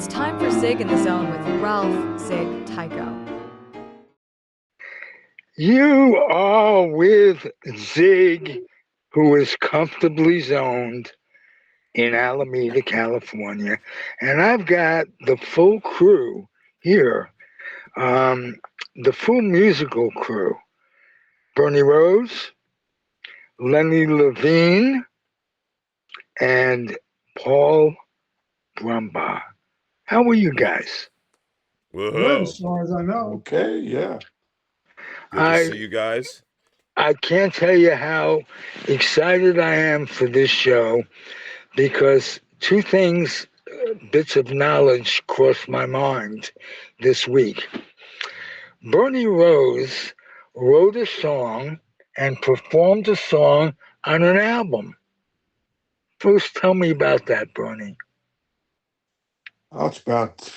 It's time for Zig in the Zone with Ralph Zig Tyko. You are with Zig, who is comfortably zoned in Alameda, California. And I've got the full crew here, the full musical crew. Bernie Rose, Lenny Lavine, and Paul Brumbaugh. How are you guys? Good, as far as I know. Okay, yeah. Good to see you guys. I can't tell you how excited I am for this show because two things, bits of knowledge crossed my mind this week. Bernie Rose wrote a song and performed a song on an album. First, tell me about that, Bernie. Oh, it's about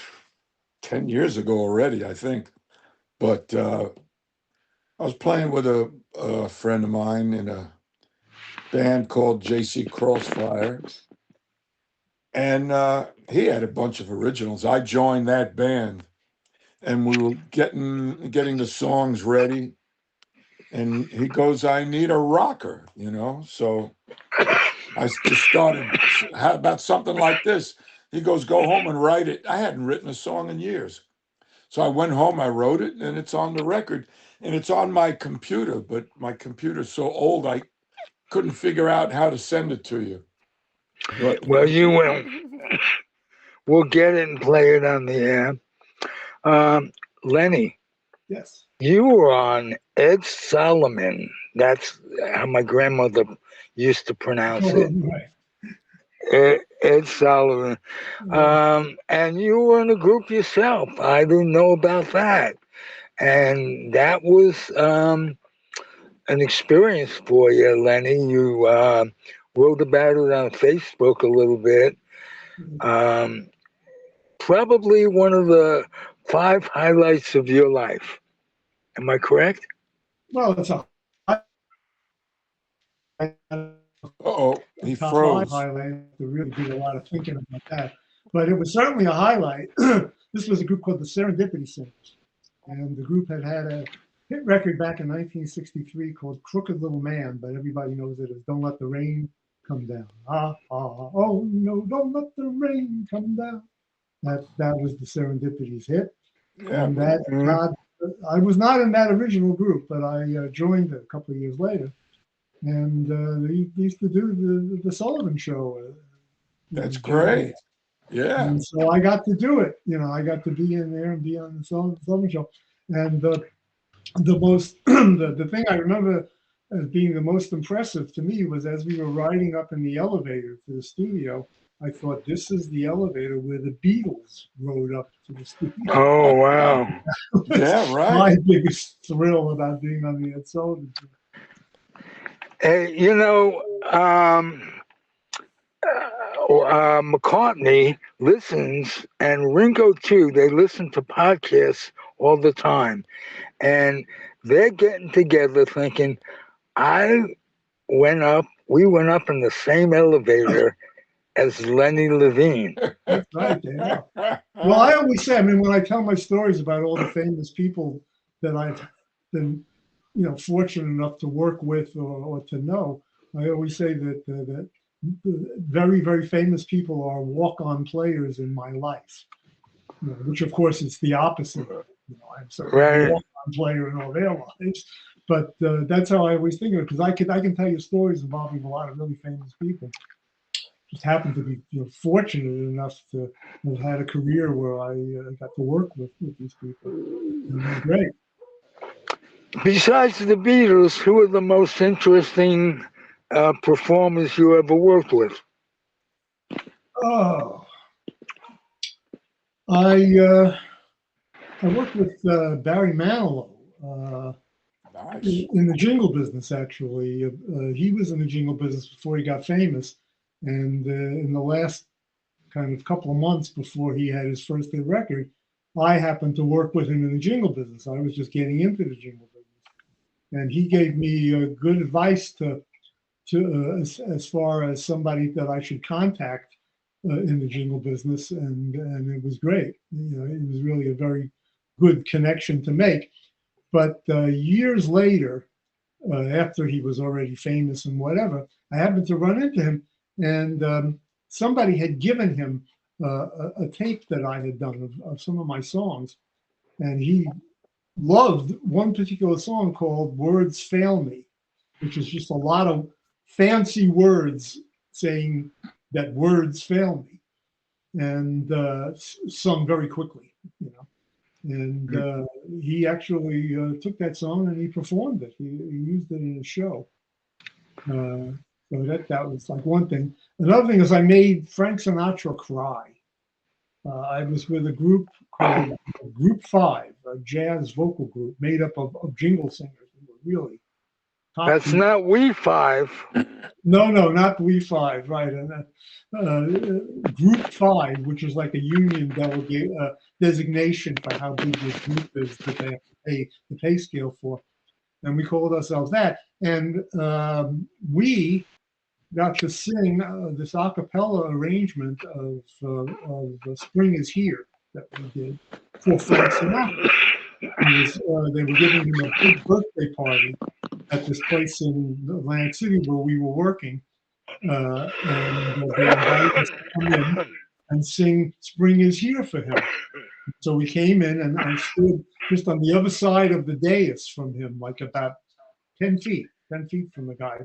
10 years ago already, I think. But I was playing with a friend of mine in a band called JC Crossfire. And he had a bunch of originals. I joined that band and we were getting the songs ready. And he goes, I need a rocker, So I just started, how about something like this? He goes, go home and write it. I hadn't written a song in years. So I went home, I wrote it, and it's on the record. And it's on my computer, but my computer's so old, I couldn't figure out how to send it to you. But Well, you will. We'll get it and play it on the air. Lenny. Yes. You were on Ed Solomon. That's how my grandmother used to pronounce it. Right. Ed Solomon. And you were in a group yourself. I didn't know about that. And that was an experience for you, Lenny. You wrote about it on Facebook a little bit. Probably one of the 5 highlights of your life. Am I correct? Well, it's a he top froze. 5 highlight to really do a lot of thinking about that. But it was certainly a highlight. This was a group called the Serendipity Singers. And the group had a hit record back in 1963 called Crooked Little Man, but everybody knows it as Don't Let the Rain Come Down. Oh no, don't let the rain come down. That was the Serendipity's hit. Yeah, And that God, I was not in that original group, but I joined a couple of years later. And they used to do the Sullivan Show. That's great. Yeah. And so I got to do it. I got to be in there and be on the Sullivan Show. And the most the thing I remember as being the most impressive to me was as we were riding up in the elevator to the studio, I thought this is the elevator where the Beatles rode up to the studio. Oh, wow. Yeah, right. My biggest thrill about being on the Ed Sullivan Show. Hey, McCartney listens, and Ringo too. They listen to podcasts all the time, and they're getting together thinking, we went up in the same elevator as Lenny Lavine. That's right, yeah. Well, I always say, when I tell my stories about all the famous people that I've been, fortunate enough to work with or to know, I always say that very, very famous people are walk-on players in my life, which of course is the opposite. I'm certainly a walk-on player in all their lives, but that's how I always think of it, because I can tell you stories involving a lot of really famous people. Just happened to be fortunate enough to have had a career where I got to work with these people. It was great. Besides the Beatles, who are the most interesting performers you ever worked with? Oh, I worked with Barry Manilow in the jingle business. Actually, he was in the jingle business before he got famous, and in the last kind of couple of months before he had his first hit record, I happened to work with him in the jingle business. I was just getting into the jingle business, and he gave me good advice to as far as somebody that I should contact in the jingle business, and it was great. It was really a very good connection to make. But years later, after he was already famous and whatever, I happened to run into him, and somebody had given him a tape that I had done of some of my songs, and he loved one particular song called "Words Fail Me," which is just a lot of fancy words saying that words fail me, and sung very quickly, And he actually took that song and he performed it. He used it in a show. So that was like one thing. Another thing is I made Frank Sinatra cry. I was with a group called Group 5, a jazz vocal group made up of jingle singers. We were really top That's people. not We Five. No, not We 5, right? Group 5, which is like a union delegate designation for how big this group is that they have to pay the pay scale for, and we called ourselves that. And we got to sing this a cappella arrangement of "Spring Is Here" that we did for Frank Sinatra. They were giving him a big birthday party at this place in Atlantic City where we were working, and they invited us to come in and sing "Spring Is Here" for him. So we came in, and I stood just on the other side of the dais from him, like about 10 feet from the guy.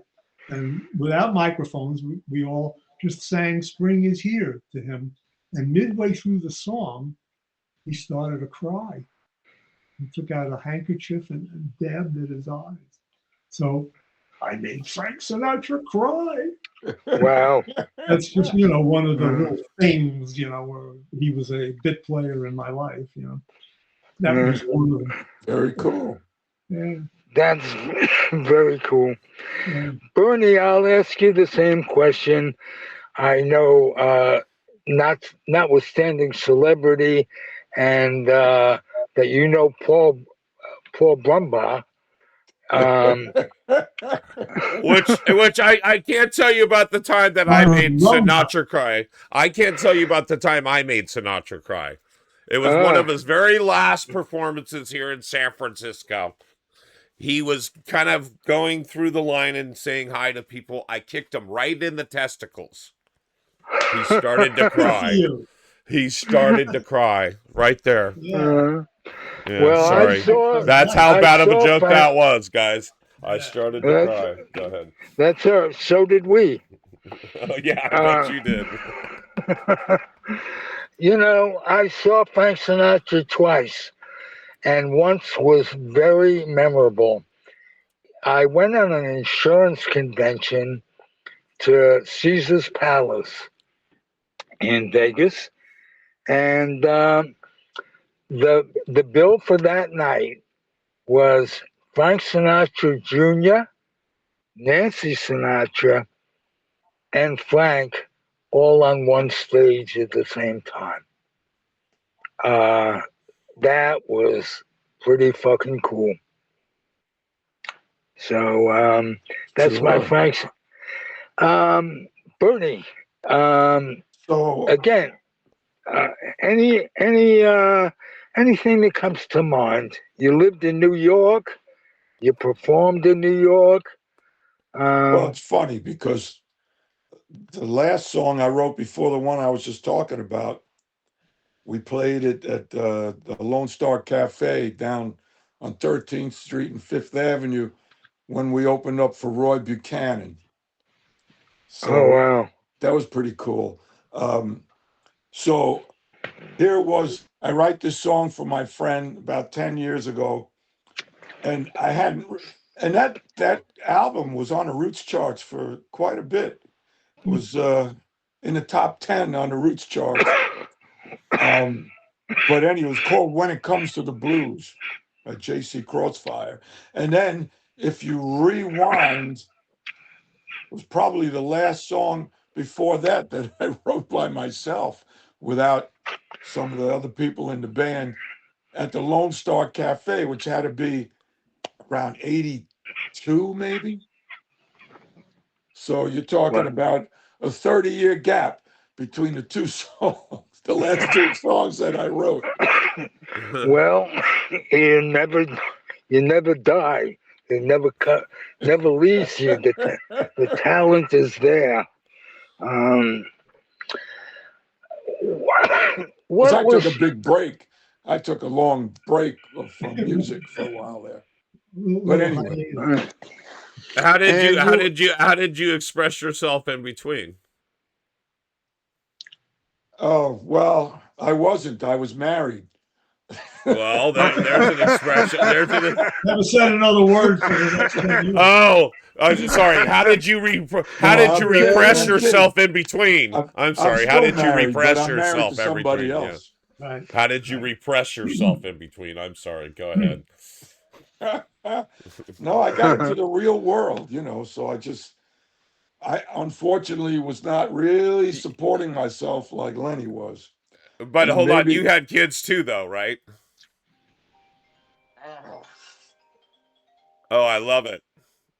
And without microphones, we all just sang "Spring Is Here" to him. And midway through the song, he started to cry. He took out a handkerchief and dabbed at his eyes. So I made Frank Sinatra cry. Wow. That's just, one of the little things, where he was a bit player in my life, That was one of them. Very cool. Yeah. That's very cool. Yeah. Bernie, I'll ask you the same question. I know, notwithstanding celebrity, and that Paul Brumbaugh. Which I can't tell you about the time that I made Sinatra cry. I can't tell you about the time I made Sinatra cry. It was one of his very last performances here in San Francisco. He was kind of going through the line and saying hi to people. I kicked him right in the testicles. He started to cry. He started to cry right there. Yeah. Yeah, Well, sorry. That's how bad of a joke that was, guys. I started to cry. Go ahead. That's her. So did we. Oh, yeah, I bet you did. I saw Frank Sinatra twice, and once was very memorable. I went on an insurance convention to Caesar's Palace in Vegas, and the bill for that night was Frank Sinatra Jr., Nancy Sinatra, and Frank all on one stage at the same time. That was pretty fucking cool. So that's Sure. my Frank's. Bernie. So Again, anything that comes to mind? You lived in New York. You performed in New York. well, it's funny because the last song I wrote before the one I was just talking about, we played it at the Lone Star Cafe down on 13th Street and Fifth Avenue when we opened up for Roy Buchanan. So Oh wow! that was pretty cool. So here it was. I write this song for my friend about 10 years ago, and I hadn't. And that album was on the Roots charts for quite a bit. It was in the top 10 on the Roots charts. But anyway, it was called "When It Comes to the Blues" by J.C. Crossfire. And then if you rewind, it was probably the last song before that I wrote by myself without some of the other people in the band at the Lone Star Cafe, which had to be around 82 maybe. So you're talking about a 30-year gap between the two songs, the last two songs that I wrote. Well, you never die. It never leaves you. The talent is there. What I took was a big break. I took a long break from music for a while there. But anyway, how and did you express yourself in between? oh well, I wasn't. I was married. Well, there's an expression. Never said another word for the next 10 years. Oh, sorry. How did you repress yourself in between? I'm sorry. How did you repress yourself in between? Yeah. Right. How did you repress yourself in between? I'm sorry. Go ahead. No, I got into the real world, so I unfortunately was not really supporting myself like Lenny was. But hold on, you had kids too, though, right? Oh, I love it.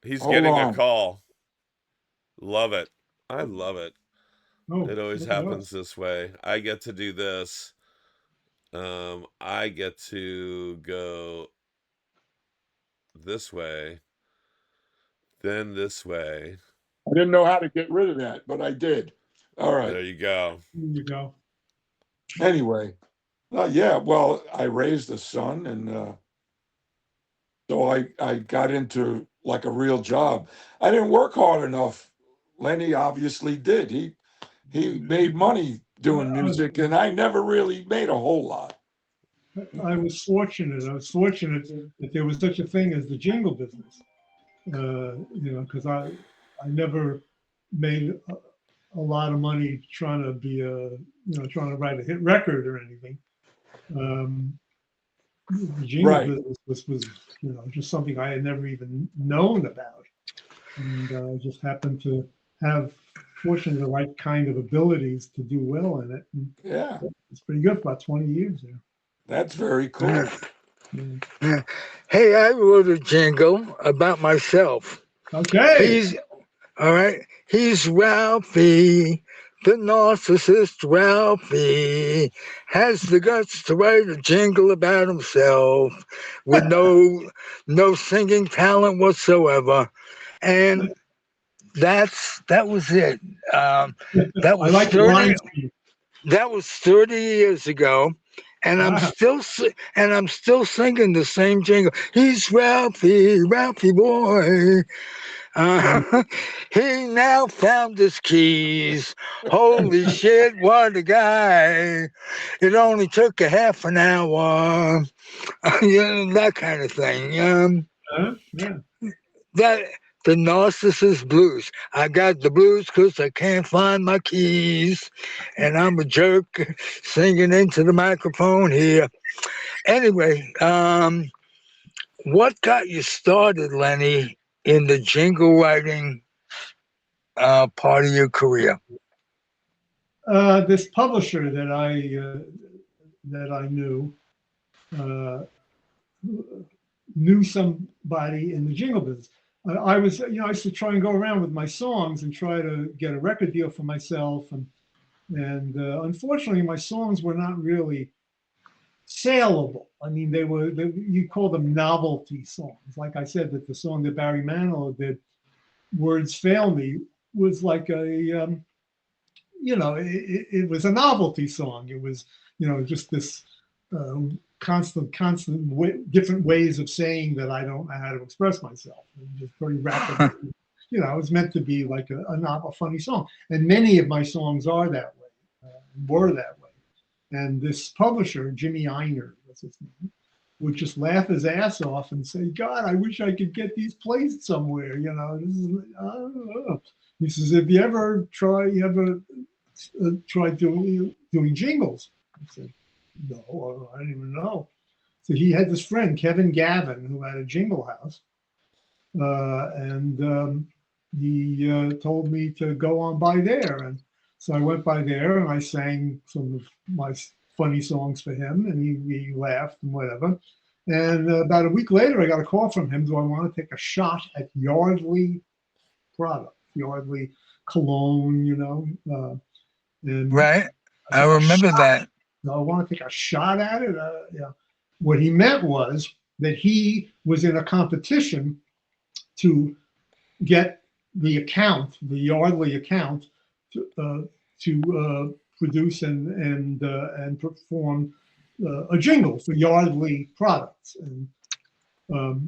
He's getting a call. Love it. I love it. It always happens this way. I get to do this. I get to go this way, then this way. I didn't know how to get rid of that, but I did. All right. There you go. There you go. Anyway, yeah, well, I raised a son, and so I got into like a real job. I didn't work hard enough. Lenny obviously did. He made money doing music, and I never really made a whole lot. I was fortunate. That there was such a thing as the jingle business. Because I never made a lot of money trying to be trying to write a hit record or anything. The jingle business was just something I had never even known about, and I just happened to have, fortunately, the right kind of abilities to do well in it. And yeah, it's pretty good for about 20 years there. That's very cool. Hey, I wrote a jingle about myself. Okay. All right. He's Ralphie, the narcissist Ralphie, has the guts to write a jingle about himself with no singing talent whatsoever. And that was it. That was I like 30. That was 30 years ago. And I'm still singing the same jingle. He's Ralphie boy. He now found his keys. Holy shit, what a guy. It only took a half an hour. That kind of thing. That the narcissist blues. I got the blues because I can't find my keys. And I'm a jerk singing into the microphone here. Anyway, what got you started, Lenny, in the jingle writing part of your career? This publisher that I knew somebody in the jingle business. I used to try and go around with my songs and try to get a record deal for myself, and unfortunately, my songs were not really saleable. I mean, you call them novelty songs. Like I said, that the song that Barry Manilow did, "Words Fail Me," was like it was a novelty song. It was, just this constant different ways of saying that I don't know how to express myself. Just very rapid. It was meant to be like a funny song. And many of my songs are that way, were that way. And this publisher, Jimmy Einer, was his name, would just laugh his ass off and say, "God, I wish I could get these placed somewhere." This is, I don't know. He says, "If you ever try doing jingles?" I said, "No, I didn't even know." So he had this friend, Kevin Gavin, who had a jingle house, and he told me to go on by there. And so I went by there and I sang some of my funny songs for him, and he laughed and whatever. And about a week later, I got a call from him. Do I want to take a shot at Yardley product, Yardley cologne, And Right. I took a remember shot. that. I want to take a shot at it. Yeah. What he meant was that he was in a competition to get the account, the Yardley account, to produce and perform a jingle for Yardley products. And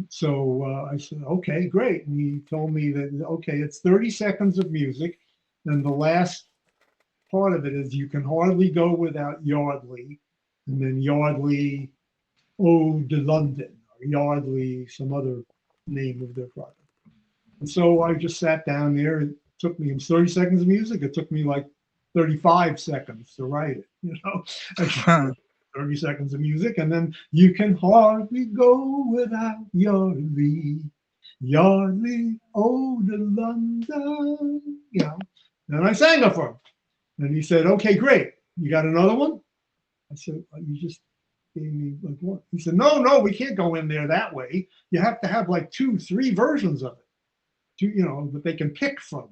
so I said, okay, great. And he told me that, okay, it's 30 seconds of music. And the last part of it is you can hardly go without Yardley. And then Yardley Ode to London, or Yardley, some other name of their product. And so I just sat down there. It took me 30 seconds of music. It took me like 35 seconds to write it, 30 seconds of music. And then you can hardly go without Yardley, Yardley, Ode to London, And I sang it for him. And he said, okay, great. You got another one? I said, you just gave me like one. He said, no, we can't go in there that way. You have to have like 2-3 versions of it, that they can pick from.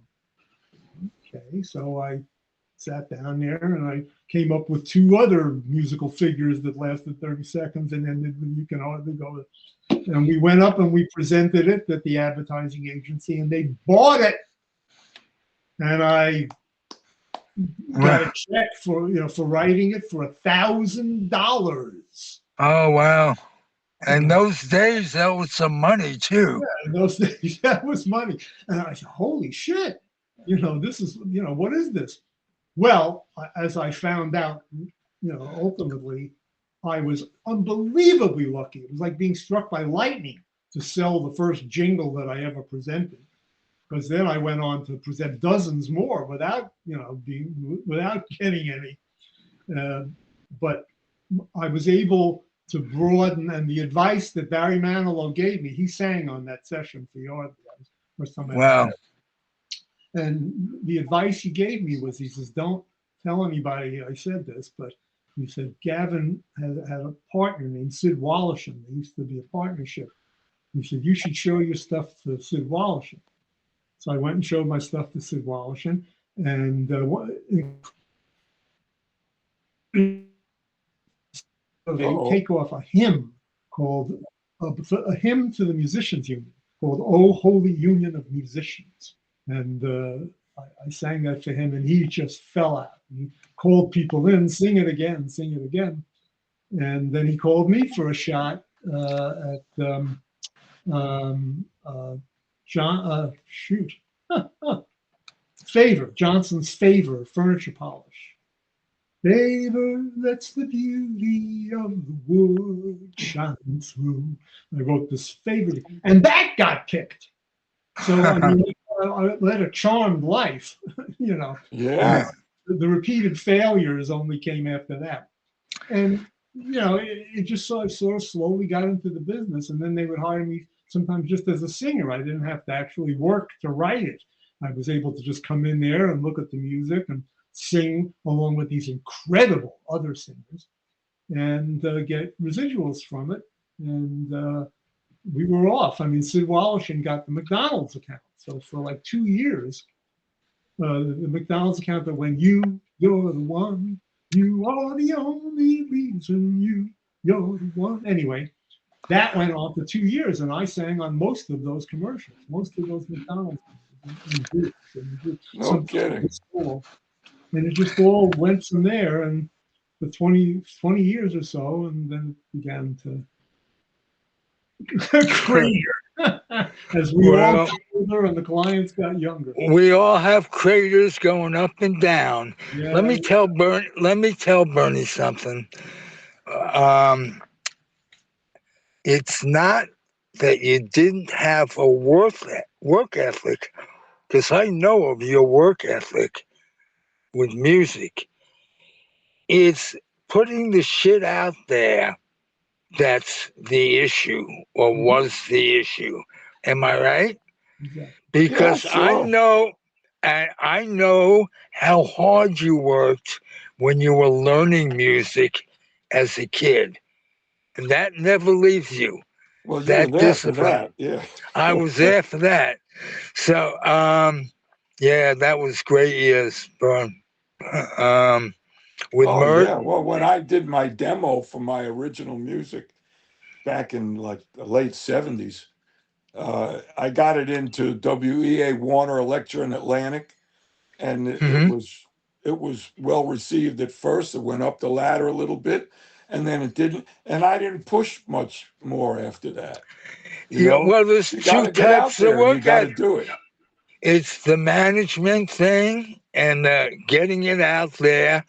Okay, so I sat down there and I came up with 2 other musical figures that lasted 30 seconds and ended with You Can Hardly Go. And we went up and we presented it at the advertising agency and they bought it. And I got a check for writing it for $1,000. Oh, wow. And those days, that was some money, too. Yeah, in those days, that was money. And I said, holy shit, this is, what is this? Well, as I found out, ultimately, I was unbelievably lucky. It was like being struck by lightning to sell the first jingle that I ever presented. Because then I went on to present dozens more without getting any. But I was able to broaden, and the advice that Barry Manilow gave me, he sang on that session for Yardley. First time I wow. And the advice he gave me was, he says, don't tell anybody I said this, but he said, Gavin had a partner named Sid Wallacham. There used to be a partnership. He said, you should show your stuff to Sid Wallacham. So I went and showed my stuff to Sid Wallacham, and they take off a hymn called a hymn to the Musicians Union called "Oh Holy Union of Musicians," and I sang that for him, and he just fell out. He called people in, sing it again, and then he called me for a shot at Johnson's Favor Furniture Polish. Favor lets the beauty of the wood shine through. I wrote this favor, and that got picked. So I mean, I led a charmed life, Yeah. The repeated failures only came after that, and it just sort of slowly got into the business, and then they would hire me sometimes just as a singer. I didn't have to actually work to write it. I was able to just come in there and look at the music and sing along with these incredible other singers and get residuals from it. And we were off. I mean, Sid Wallacham got the McDonald's account. So for like 2 years, the McDonald's account that when you're the one, you are the only reason, you're the one. Anyway, that went on for 2 years, and I sang on most of those commercials, most of those McDonald's commercials. No kidding. And it just all went from there, and for 20 years or so, and then it began to crater as we all got older and the clients got younger. We all have craters going up and down. Yeah. Let me tell Bernie something. It's not that you didn't have a work ethic, because I know of your work ethic with music. It's putting the shit out there that's the issue, or was the issue. Am I right? Exactly. Because Yeah, sure. I know how hard you worked when you were learning music as a kid. And that never leaves you. Well, you That were there for discipline. that. Yeah. I was there for that. So, yeah, that was great years, Bern. with Oh Mert. yeah. Well, when I did my demo for my original music back in like the late '70s, I got it into WEA Warner Electra in Atlantic, and Mhm. it was well received at first. It went up the ladder a little bit, and then it didn't. And I didn't push much more after that. You Yeah, know, well, there's you got two to get out types of there and you work got to ethic. do it. It's the management thing and getting it out there,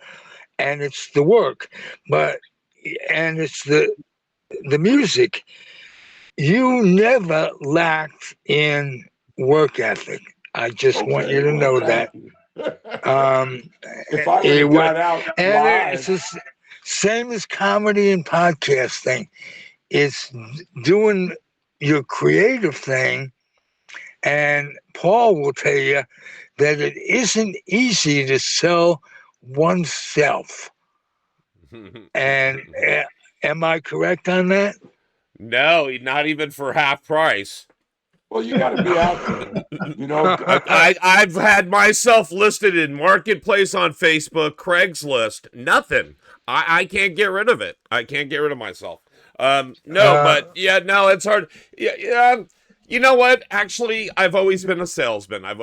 and it's the work, and it's the music. You never lacked in work ethic. I just want Okay, you to well, know that. thank you. Um, If I would it have wa- got out and it's live, the same as comedy and podcasting. It's doing your creative thing, and Paul will tell you that it isn't easy to sell oneself. And am I correct on that? No, not even for half price. well, you got to be out there. You know, I've had myself listed in Marketplace on Facebook, Craigslist, nothing. I can't get rid of it. I can't get rid of myself. No, but yeah, no, it's hard. Yeah. You know what? Actually, I've always been a salesman. I've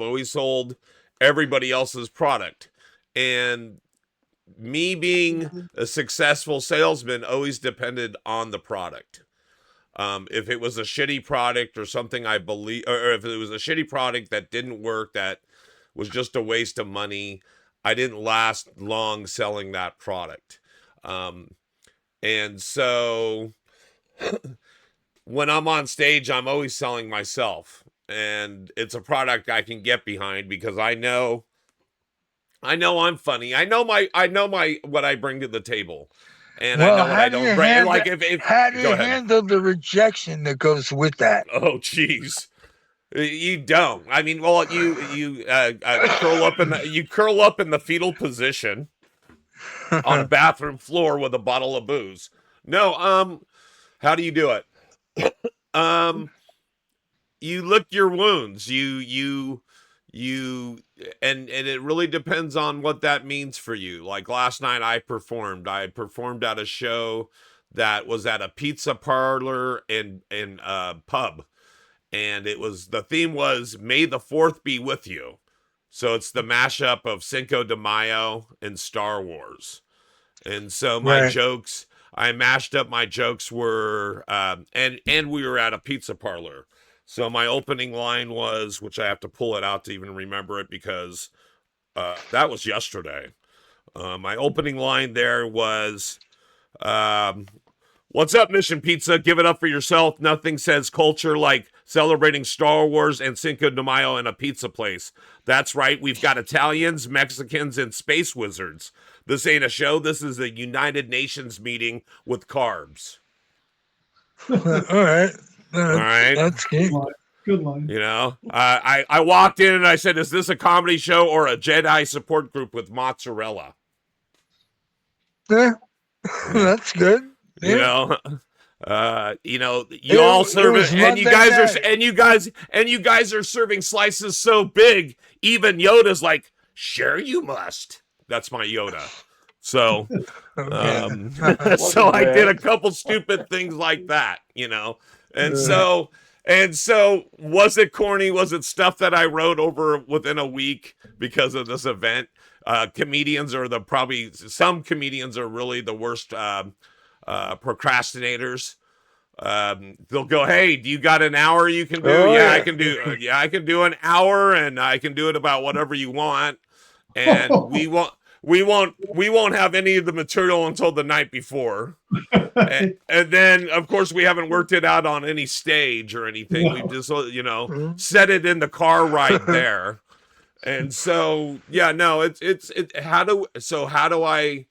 always sold everybody else's product. And me being a successful salesman always depended on the product. If it was a shitty product or something I believe, or if it was a shitty product that didn't work, that was just a waste of money, I didn't last long selling that product. And so when I'm on stage, I'm always selling myself. And it's a product I can get behind because I know I'm funny. I know my what I bring to the table. And I well, know what I don't bring. Like if how do go you ahead. handle the rejection that goes with that? Oh jeez. You don't. I mean, well, you curl up in the fetal position on a bathroom floor with a bottle of booze. No, how do you do it? Um, you lick your wounds. You and it really depends on what that means for you. Like last night I performed. I performed at a show that was at a pizza parlor and pub. And it was the theme was May the Fourth be with you. So it's the mashup of Cinco de Mayo and Star Wars. And so my Right. jokes, I mashed up my jokes were and we were at a pizza parlor. So my opening line was, which I have to pull it out to even remember it because that was yesterday. My opening line there was, "What's up, Mission Pizza? Give it up for yourself. Nothing says culture like celebrating Star Wars and Cinco de Mayo in a pizza place. That's right, we've got Italians, Mexicans, and space wizards. This ain't a show. This is a United Nations meeting with carbs." All right. All right. That's Good good. line. Good line. You know, I walked in and I said, "Is this a comedy show or a Jedi support group with mozzarella?" Yeah, that's good. You Yeah. know, you all serve was it, and you Monday guys night. are, and you guys are serving slices so big, even Yoda's like, "Sure, you must." That's my Yoda. So, Okay. so wasn't I did a bad. couple stupid things like that, you know, and so was it corny? Was it stuff that I wrote over within a week because of this event? Comedians are probably some comedians are really the worst procrastinators. They'll go, "Hey, do you got an hour you can do?" Oh Yeah, I yeah. can do. Yeah, I can do an hour, and I can do it about whatever you want. And we won't have any of the material until the night before. And then, of course, we haven't worked it out on any stage or anything. We've Wow. just, set it in the car right there. And so, yeah, no, how do I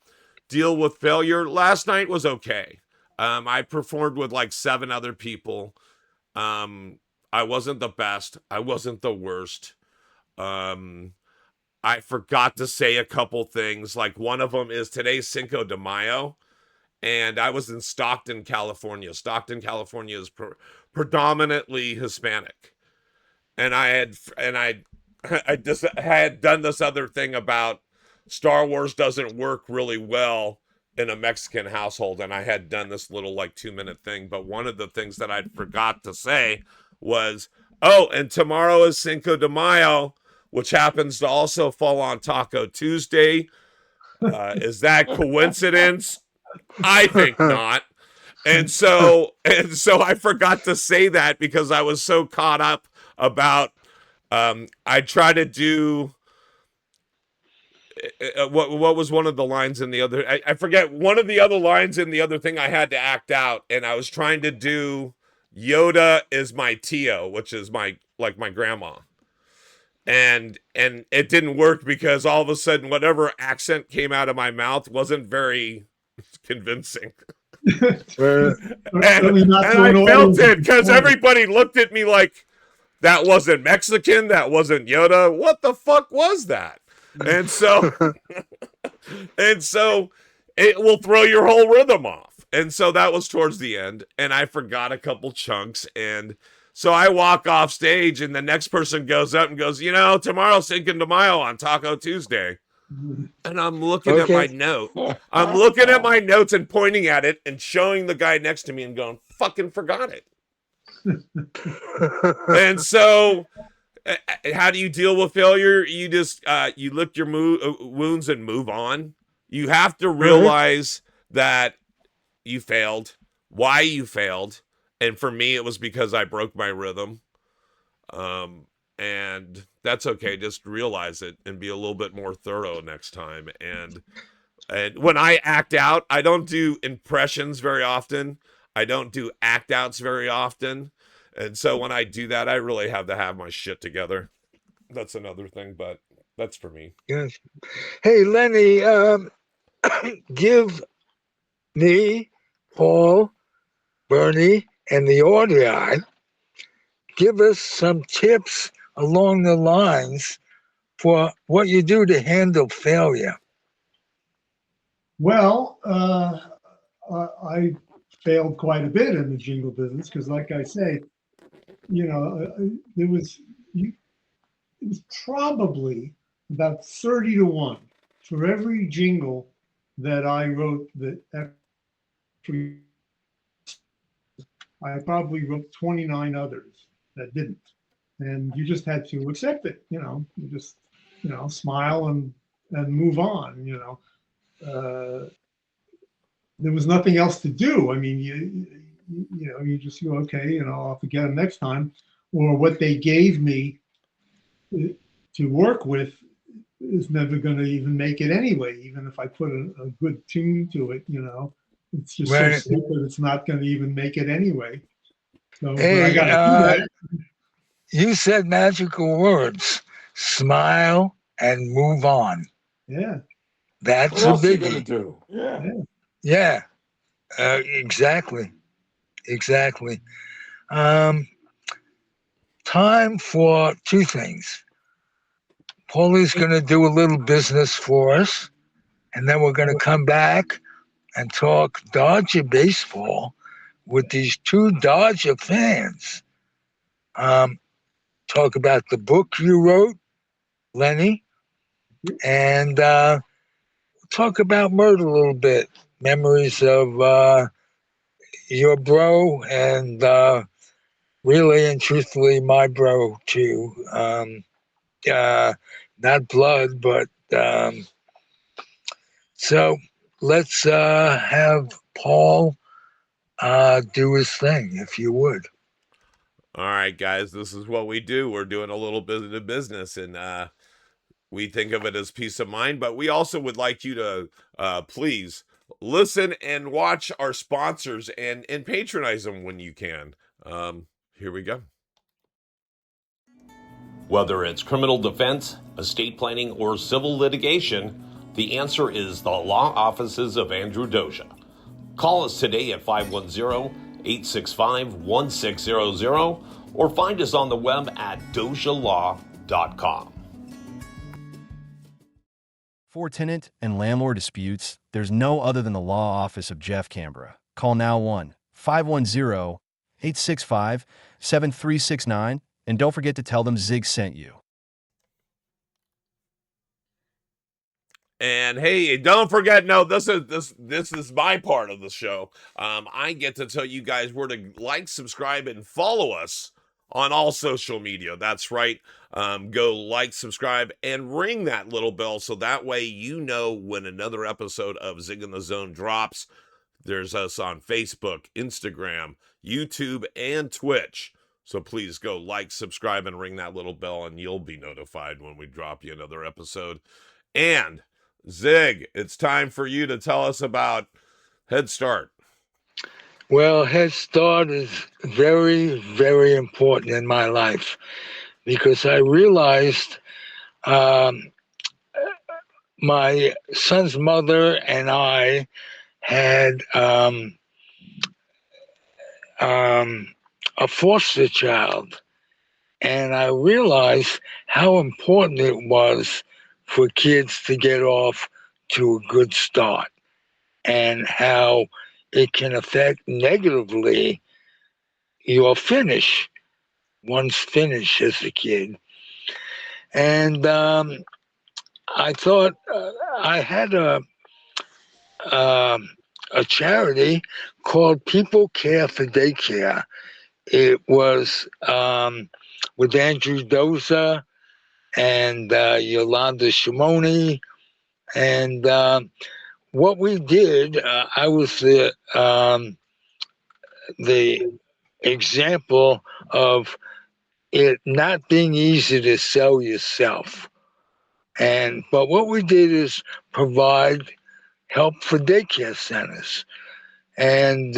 deal with failure? Last night was okay. I performed with like 7 other people. I wasn't the best. I wasn't the worst. Um, I forgot to say a couple things. Like one of them is today's Cinco de Mayo, and I was in Stockton, California. Stockton, California is predominantly Hispanic, and I I had done this other thing about Star Wars doesn't work really well in a Mexican household, and I had done this little like 2-minute thing, but one of the things that I forgot to say was, oh, and tomorrow is Cinco de Mayo, which happens to also fall on Taco Tuesday. Is that coincidence? I think not. And so I forgot to say that because I was so caught up about I try to do what was one of the lines in the other, I forget one of the other lines in the other thing I had to act out, and I was trying to do Yoda is my Tio, which is my grandma. And it didn't work because all of a sudden whatever accent came out of my mouth wasn't very convincing. and I felt it because everybody looked at me like, that wasn't Mexican, that wasn't Yoda, what the fuck was that? And so it will throw your whole rhythm off. And so that was towards the end, and I forgot a couple chunks, and so I walk off stage, and the next person goes up and goes, tomorrow's Cinco de Mayo on Taco Tuesday. And I'm looking at my note. I'm looking at my notes and pointing at it and showing the guy next to me and going, fucking forgot it. And so how do you deal with failure? You just you lick your wounds and move on. You have to realize that you failed, why you failed, and for me it was because I broke my rhythm, and that's okay. Just realize it and be a little bit more thorough next time. And when I act out, I don't do impressions very often. I don't do act outs very often. And so when I do that, I really have to have my shit together. That's another thing, but that's for me. Yes. Hey, Lenny, give me, Paul, Bernie, and the audio, give us some tips along the lines for what you do to handle failure. Well, I failed quite a bit in the jingle business because, like I say, it was probably about 30-1 for every jingle that I wrote. I probably wrote 29 others that didn't, and you just had to accept it. You just smile and move on. There was nothing else to do. I mean, you just go, okay, I'll forget them next time. Or what they gave me to work with is never going to even make it anyway. Even if I put a good tune to it, it's just so stupid. It's not going to even make it anyway. So hey, I got to do that. You said magical words: smile and move on. Yeah, that's what a biggie. Gonna do? Yeah. Exactly. Time for two things. Paulie's going to do a little business for us, and then we're going to come back and talk Dodger baseball with these two Dodger fans. Talk about the book you wrote, Lenny, and talk about Mert a little bit. Memories of your bro and really and truthfully my bro too. Not blood, but so let's have Paul do his thing, if you would. All right, guys, this is what we do. We're doing a little bit of business, and we think of it as peace of mind, but we also would like you to please listen and watch our sponsors and patronize them when you can. Here we go. Whether it's criminal defense, estate planning, or civil litigation, the answer is the law offices of Andrew Doja. Call us today at 510-865-1600 or find us on the web at dojalaw.com. For tenant and landlord disputes, there's no other than the law office of Jeff Canberra. Call now 1-510-865-7369, and don't forget to tell them Zig sent you. And hey, don't forget, no, this is my part of the show. I get to tell you guys where to like, subscribe, and follow us on all social media. That's right. Go like, subscribe, and ring that little bell so that way you know when another episode of Zig in the Zone drops. There's us on Facebook, Instagram, YouTube, and Twitch. So please go like, subscribe, and ring that little bell, and you'll be notified when we drop you another episode. And Zig, it's time for you to tell us about Head Start. Well, Head Start is very, very important in my life because I realized my son's mother and I had a foster child. And I realized how important it was for kids to get off to a good start and how it can affect negatively your finish, one's finish as a kid. And I thought I had a charity called People Care for Daycare. It was with Andrew Doza and Yolanda Shimoni. And what we did, I was the example of it not being easy to sell yourself. But what we did is provide help for daycare centers. And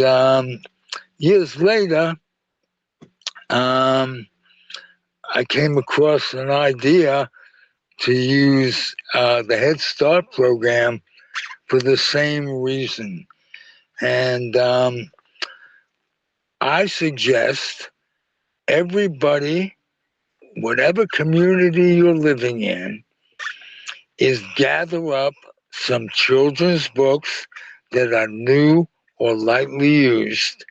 years later, I came across an idea to use the Head Start program for the same reason. And I suggest everybody, whatever community you're living in, is gather up some children's books that are new or lightly used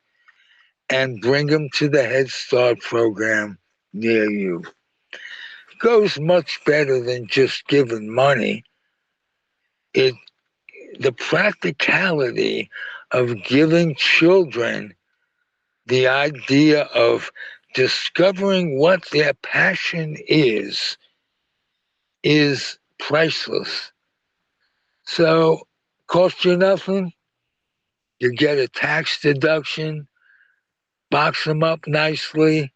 and bring them to the Head Start program near you. It goes much better than just giving money. The practicality of giving children the idea of discovering what their passion is priceless. So, cost you nothing. You get a tax deduction, box them up nicely,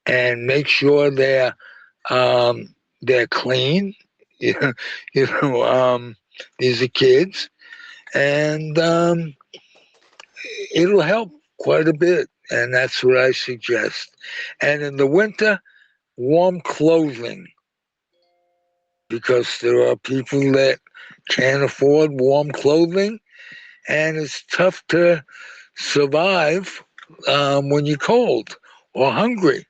and make sure they're clean. These are kids, and it'll help quite a bit. And that's what I suggest. And in the winter, warm clothing, because there are people that can't afford warm clothing, and it's tough to survive when you're cold or hungry.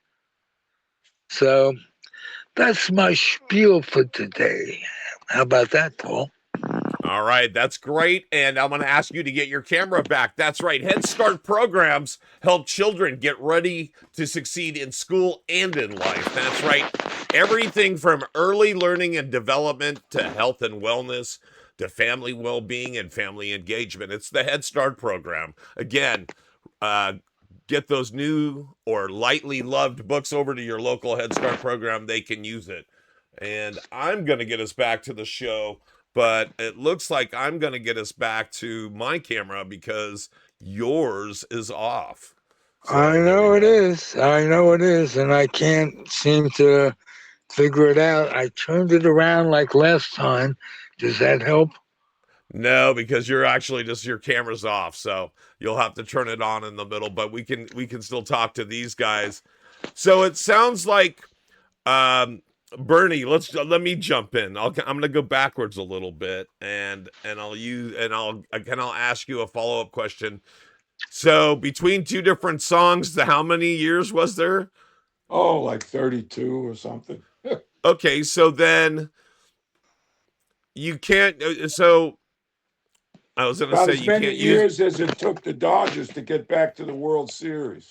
So that's my spiel for today. How about that, Paul? All right, that's great. And I'm going to ask you to get your camera back. That's right. Head Start programs help children get ready to succeed in school and in life. That's right. Everything from early learning and development to health and wellness to family well-being and family engagement. It's the Head Start program. Again, get those new or lightly loved books over to your local Head Start program. They can use it. And I'm going to get us back to the show, but it looks like I'm going to get us back to my camera because yours is off. So I know it is. I know it is. And I can't seem to figure it out. I turned it around like last time. Does that help? No, because you're actually just your camera's off, so you'll have to turn it on in the middle. But we can still talk to these guys. So it sounds like Bernie. Let me jump in. I'm gonna go backwards a little bit, and I'll ask you a follow-up question. So between two different songs, how many years was there? Oh, like 32 or something. Okay, so then you can't. So I was going to say you can't use as it took the Dodgers to get back to the World Series.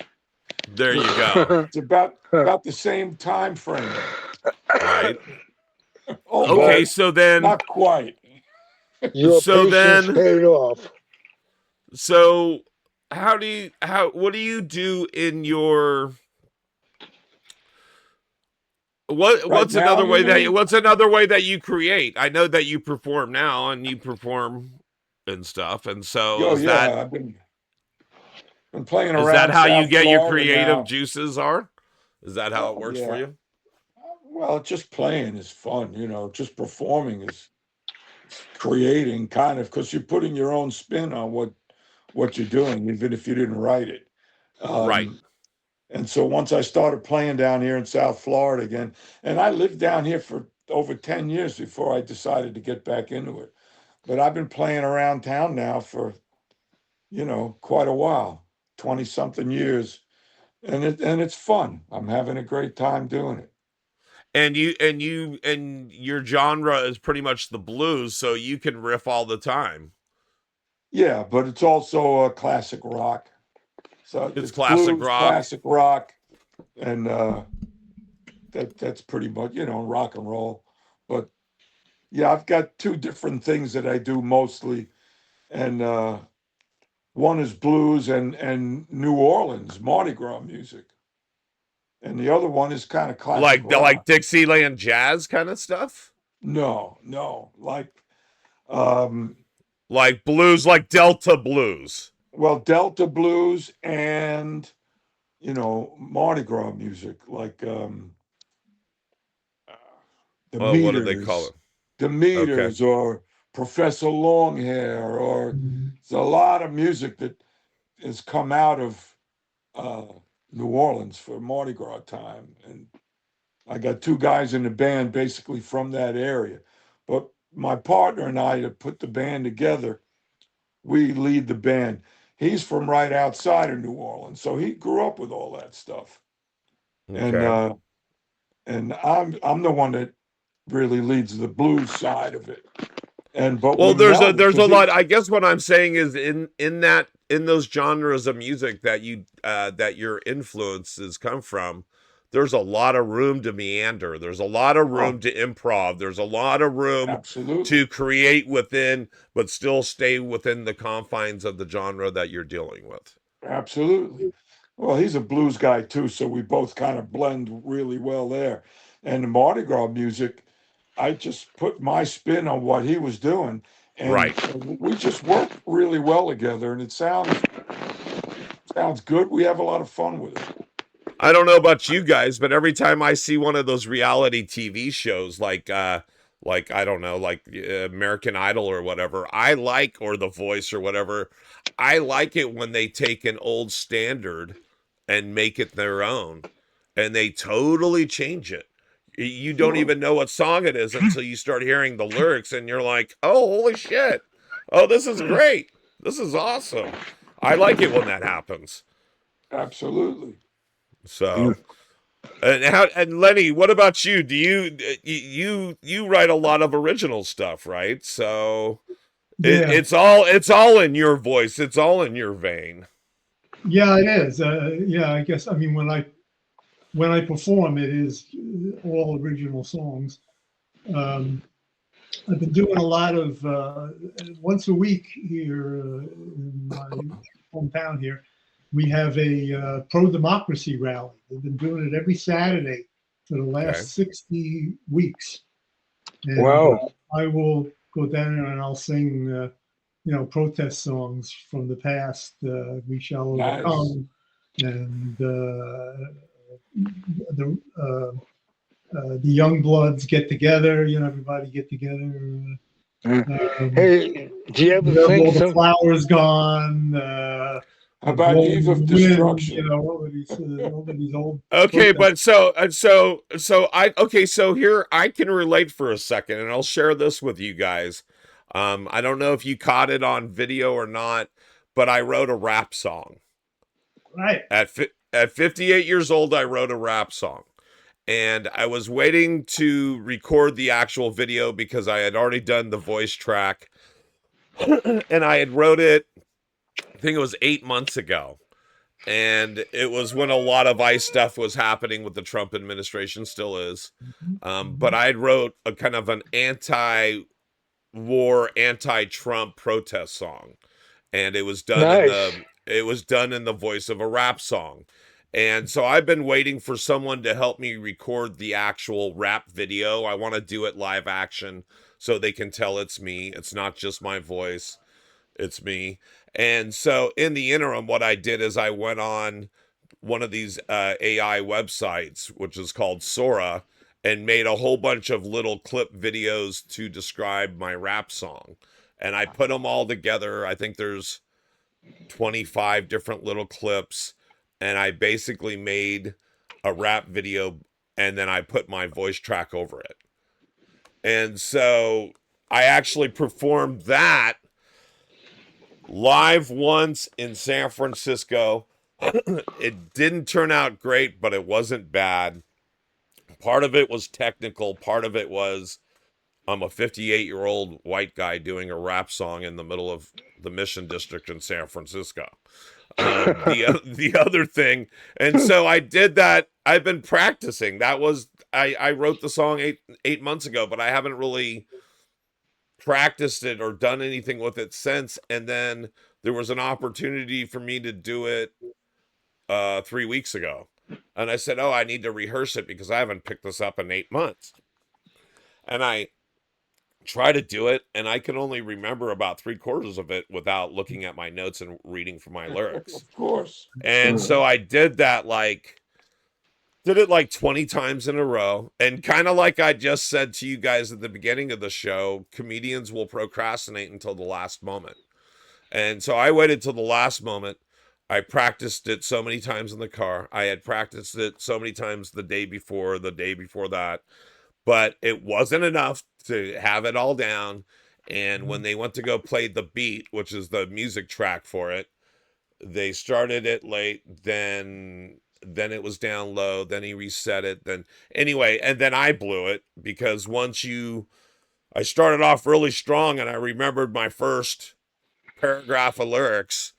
There you go. It's about the same time frame. Right. Okay, so then not quite. Your So patience then, paid off. so what do you do in your Right now, you mean? what's another way that you create? I know that you perform now and you perform and stuff, and so Oh yeah, I've been playing is that around how you South get your Florida creative now. juices are? Is that how it Oh works for yeah. you? Well, just playing is fun, just performing is creating kind of because you're putting your own spin on what you're doing, even if you didn't write it. Right. And so once I started playing down here in South Florida again, and I lived down here for over 10 years before I decided to get back into it. But I've been playing around town now for, quite a while, 20 something years. And it's fun. I'm having a great time doing it. And your genre is pretty much the blues, so you can riff all the time. Yeah, but it's also classic rock. So It's it's classic blues, rock. classic rock, and that's pretty much, rock and roll. But yeah, I've got two different things that I do mostly, and one is blues and New Orleans Mardi Gras music, and the other one is kind of classic Like rock. Dixieland jazz kind of stuff? No, no, um, Like blues, like Delta blues. well, Delta blues and Mardi Gras music, like the Well, what do they call Meters, it? the Okay. Meters, or Professor Longhair, or there's a lot of music that has come out of uh, New Orleans for Mardi Gras time, and I got two guys in the band basically from that area. But my partner and I that put the band together, we lead the band. He's from right outside of New Orleans, so he grew up with all that stuff. And Okay. uh, and I'm the one that really leads the blues side of it. But Well, we melded there's a because lot. I guess what I'm saying is in those genres of music that that your influences come from, there's a lot of room to meander. There's a lot of oh, room to improv. There's a lot of room to absolutely, create within, but still stay within the confines of the genre that you're dealing with. absolutely. Well, he's a blues guy too, so we both kind of blend really well there. And the Mardi Gras music, I just put my spin on what he was doing, and Right. we just work really well together, and it sounds good. We have a lot of fun with it. I don't know about you guys, but every time I see one of those reality TV shows like I don't know, like American Idol or whatever, or The Voice or whatever, I like it when they take an old standard and make it their own and they totally change it. You don't Sure, even know what song it is until you start hearing the lyrics and you're like, "Oh, holy shit. Oh, this is great. This is awesome." I like it when that happens. absolutely. So, and Lenny, what about you? Do you write a lot of original stuff, right? So Yeah, it's all in your voice. It's all in your vein. yeah, it is. Yeah, I guess. I mean, when I perform, it is all original songs. Um, I've been doing a lot of once a week here in my hometown here. We have a pro-democracy rally. They've been doing it every Saturday for the Okay. last 60 weeks, and Wow. I will go down there and I'll sing, protest songs from the past. We shall Nice. overcome, and the young bloods get together. Everybody get together. Uh, Um, Hey, do you ever where have think all the some? flowers gone? How about Blowing Eve in of the wind. Destruction? All of these old Okay, protests. but so here I can relate for a second, and I'll share this with you guys. I don't know if you caught it on video or not, but I wrote a rap song Right. at 58 years old. I wrote a rap song. And I was waiting to record the actual video because I had already done the voice track and I had wrote it, I think it was 8 months ago. And it was when a lot of ICE stuff was happening with the Trump administration, still is. But I had wrote a kind of an anti war anti-Trump protest song, and it was done in the voice of a rap song. And so I've been waiting for someone to help me record the actual rap video. I want to do it live action so they can tell it's me. It's not just my voice, it's me. And so in the interim, what I did is I went on one of these AI websites, which is called Sora, and made a whole bunch of little clip videos to describe my rap song. And I put them all together. I think there's 25 different little clips, and I basically made a rap video, and then I put my voice track over it. And so I actually performed that live once in San Francisco. It didn't turn out great, but it wasn't bad. Part of it was technical. Part of it was I'm a 58-year-old white guy doing a rap song in the middle of the Mission District in San Francisco. The other thing, and so I did that. I've been practicing. That was I wrote the song eight months ago, but I haven't really practiced it or done anything with it since. And then there was an opportunity for me to do it 3 weeks ago, and I said, "Oh, I need to rehearse it because I haven't picked this up in 8 months." And I try to do it, and I can only remember about 3/4 of it without looking at my notes and reading from my lyrics. Of course. And so I did that did it like 20 times in a row. And kind of like I just said to you guys at the beginning of the show, comedians will procrastinate until the last moment. And so I waited till the last moment. I practiced it so many times in the car. I had practiced it so many times the day before that. But it wasn't enough to have it all down. And when they went to go play the beat, which is the music track for it, they started it late, then it was down low, then he reset it, then anyway, and then I blew it because I started off really strong and I remembered my first paragraph of lyrics,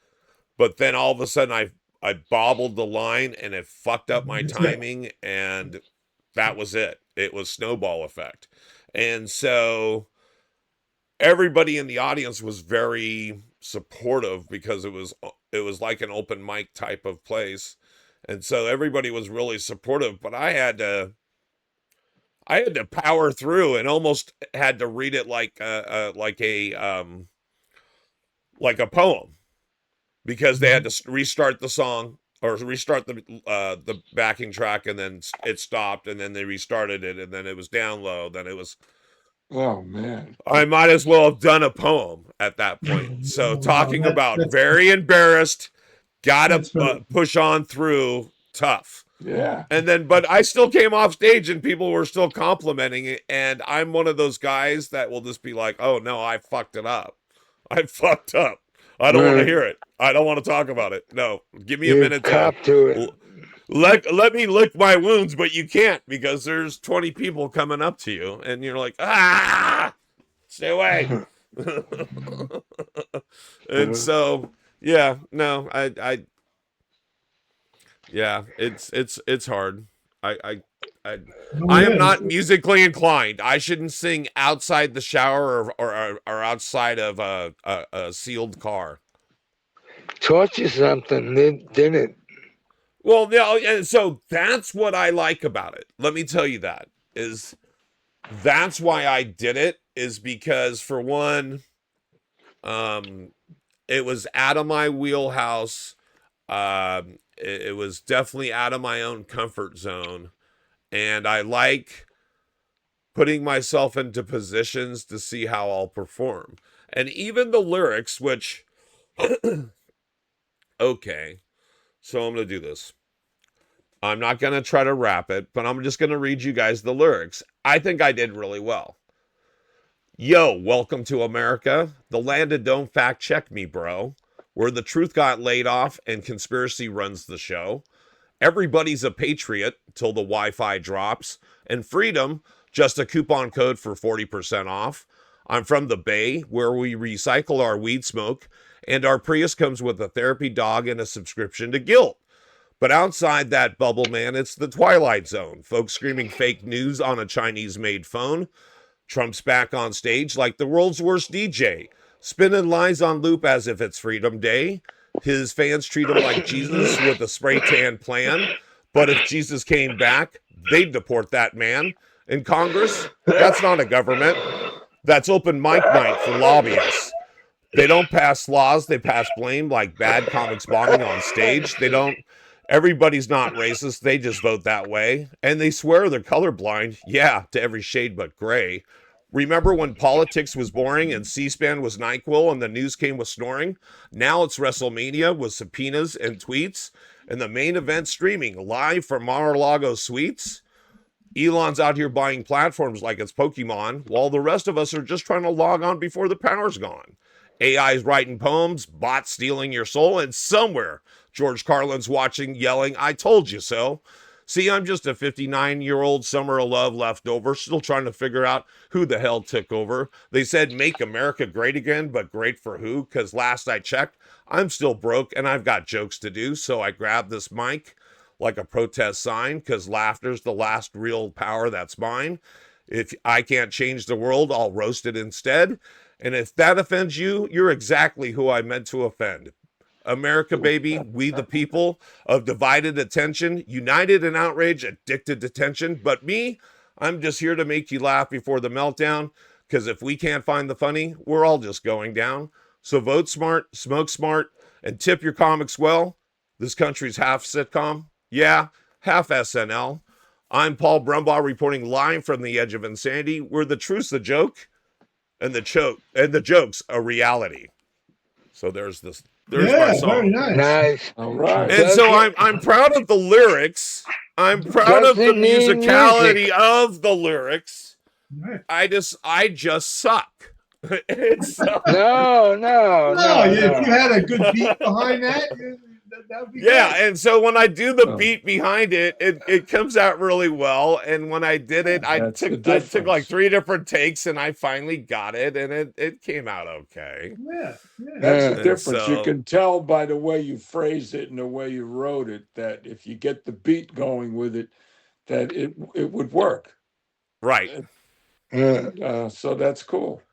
but then all of a sudden I bobbled the line and it fucked up my timing, and that was it. It was snowball effect. And so everybody in the audience was very supportive because it was like an open mic type of place. And so everybody was really supportive, but I had to power through and almost had to read it like a poem, because they had to restart the song or restart the backing track, and then it stopped, and then they restarted it, and then it was down low. Then it was, oh man, I might as well have done a poem at that point. So talking about very embarrassed, gotta push on through, tough. Yeah. And then, but I still came off stage and people were still complimenting it. And I'm one of those guys that will just be like, "Oh no, I fucked it up. I fucked up. I don't want to hear it. I don't want to talk about it. No, give me a minute to it. Let me lick my wounds, but you can't because there's 20 people coming up to you and you're like, stay away." And so, yeah, no, yeah, it's hard. I am not musically inclined. I shouldn't sing outside the shower or outside of a sealed car. Taught you something, didn't it? Well, yeah, and so that's what I like about it. Let me tell you that's why I did it, is because for one, it was out of my wheelhouse. It was definitely out of my own comfort zone. And I like putting myself into positions to see how I'll perform. And even the lyrics, which, okay, so I'm going to do this. I'm not going to try to rap it, but I'm just going to read you guys the lyrics. I think I did really well. Yo, welcome to America, the land of don't fact check me, bro, where the truth got laid off and conspiracy runs the show. Everybody's a patriot till the Wi-Fi drops, and freedom, just a coupon code for 40% off. I'm from the Bay, where we recycle our weed smoke, and our Prius comes with a therapy dog and a subscription to Guilt. But outside that bubble, man, it's the Twilight Zone. Folks screaming fake news on a Chinese-made phone. Trump's back on stage like the world's worst DJ, spinning lies on loop as if it's Freedom Day. His fans treat him like Jesus with a spray tan plan. But if Jesus came back, they'd deport that man. In Congress, that's not a government. That's open mic night for lobbyists. They don't pass laws, they pass blame like bad comics bombing on stage. Everybody's not racist, they just vote that way. And they swear they're colorblind, yeah, to every shade but gray. Remember when politics was boring and C-SPAN was NyQuil and the news came with snoring? Now it's WrestleMania with subpoenas and tweets and the main event streaming live from Mar-a-Lago Suites. Elon's out here buying platforms like it's Pokemon, while the rest of us are just trying to log on before the power's gone. AI's writing poems, bots stealing your soul, and somewhere George Carlin's watching, yelling, I told you so. See, I'm just a 59-year-old summer of love leftover, still trying to figure out who the hell took over. They said, make America great again, but great for who? Because last I checked, I'm still broke and I've got jokes to do, so I grabbed this mic like a protest sign, because laughter's the last real power that's mine. If I can't change the world, I'll roast it instead. And if that offends you, you're exactly who I meant to offend. America, baby, we the people of divided attention, united in outrage, addicted to tension. But me, I'm just here to make you laugh before the meltdown, because if we can't find the funny, we're all just going down. So vote smart, smoke smart, and tip your comics well. This country's half sitcom. Yeah, half SNL. I'm Paul Brumbaugh reporting live from the edge of insanity, where the truth's the joke and the joke's a reality. So there's my song. Very nice. Nice. All right. And so I'm proud of the lyrics. I'm proud of the musicality of the lyrics. Right. I just suck. It's No. If you had a good beat behind that would be yeah, great. and so when I do the beat behind it, it comes out really well. And when I did it, I took like 3 different takes, and I finally got it, and it came out okay. Yeah. That's the difference. So- You can tell by the way you phrased it and the way you wrote it that if you get the beat going with it, that it would work. Right. So that's cool.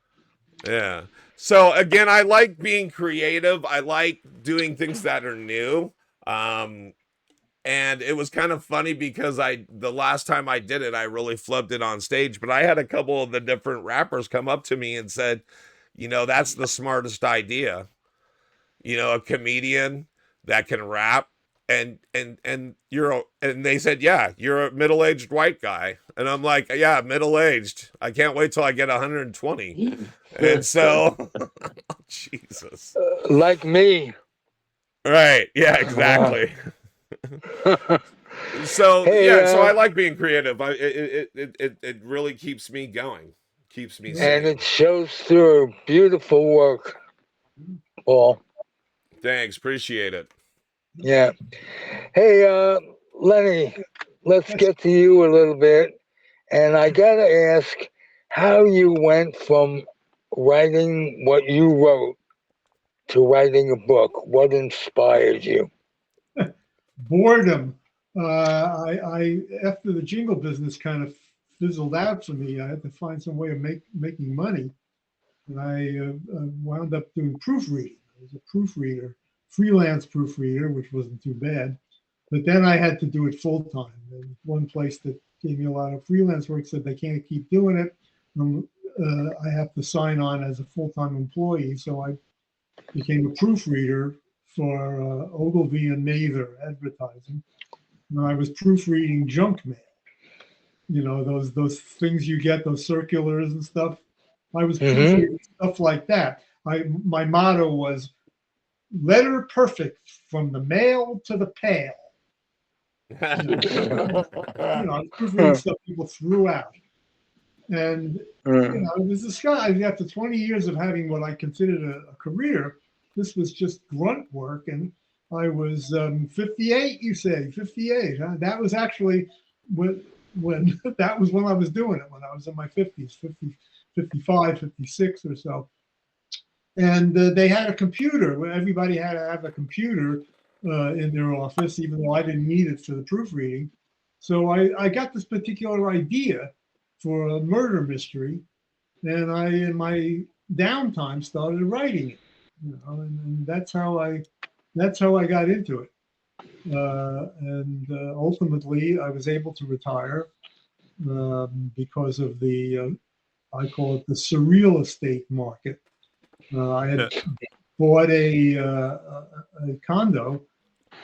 Yeah. So again, I like being creative. I like doing things that are new. And it was kind of funny because the last time I did it, I really flubbed it on stage, but I had a couple of the different rappers come up to me and said, that's the smartest idea. A comedian that can rap and they said, yeah, you're a middle-aged white guy. And I'm like, yeah, middle-aged. I can't wait till I get 120. And so, Jesus. Like me. Right. Yeah, exactly. So, so I like being creative. It really keeps me going. Keeps me sane. And it shows through. Beautiful work, Paul. Thanks. Appreciate it. Yeah. Hey, Lenny, let's get to you a little bit. And I got to ask how you went from writing what you wrote to writing a book. What inspired you? Boredom. I after the jingle business kind of fizzled out for me, I had to find some way of making money. And I wound up doing proofreading. I was a proofreader, freelance proofreader, which wasn't too bad. But then I had to do it full time. And one place that gave me a lot of freelance work said they can't keep doing it. I have to sign on as a full-time employee. So I became a proofreader for Ogilvy and Mather advertising. And I was proofreading junk mail. Those things you get, those circulars and stuff. I was proofreading stuff like that. My motto was letter perfect from the mail to the pail. I was proofreading stuff people threw out. And it was this guy, after 20 years of having what I considered a career, this was just grunt work. And I was 58, you say, 58. Huh? That was actually when that was when I was doing it, when I was in my 50s, 50, 55, 56 or so. And they had a computer. Everybody had to have a computer in their office, even though I didn't need it for the proofreading. So I got this particular idea for a murder mystery. and I, in my downtime, started writing it. And that's how I got into it. And ultimately, I was able to retire because of the I call it the surreal estate market. I had bought a condo.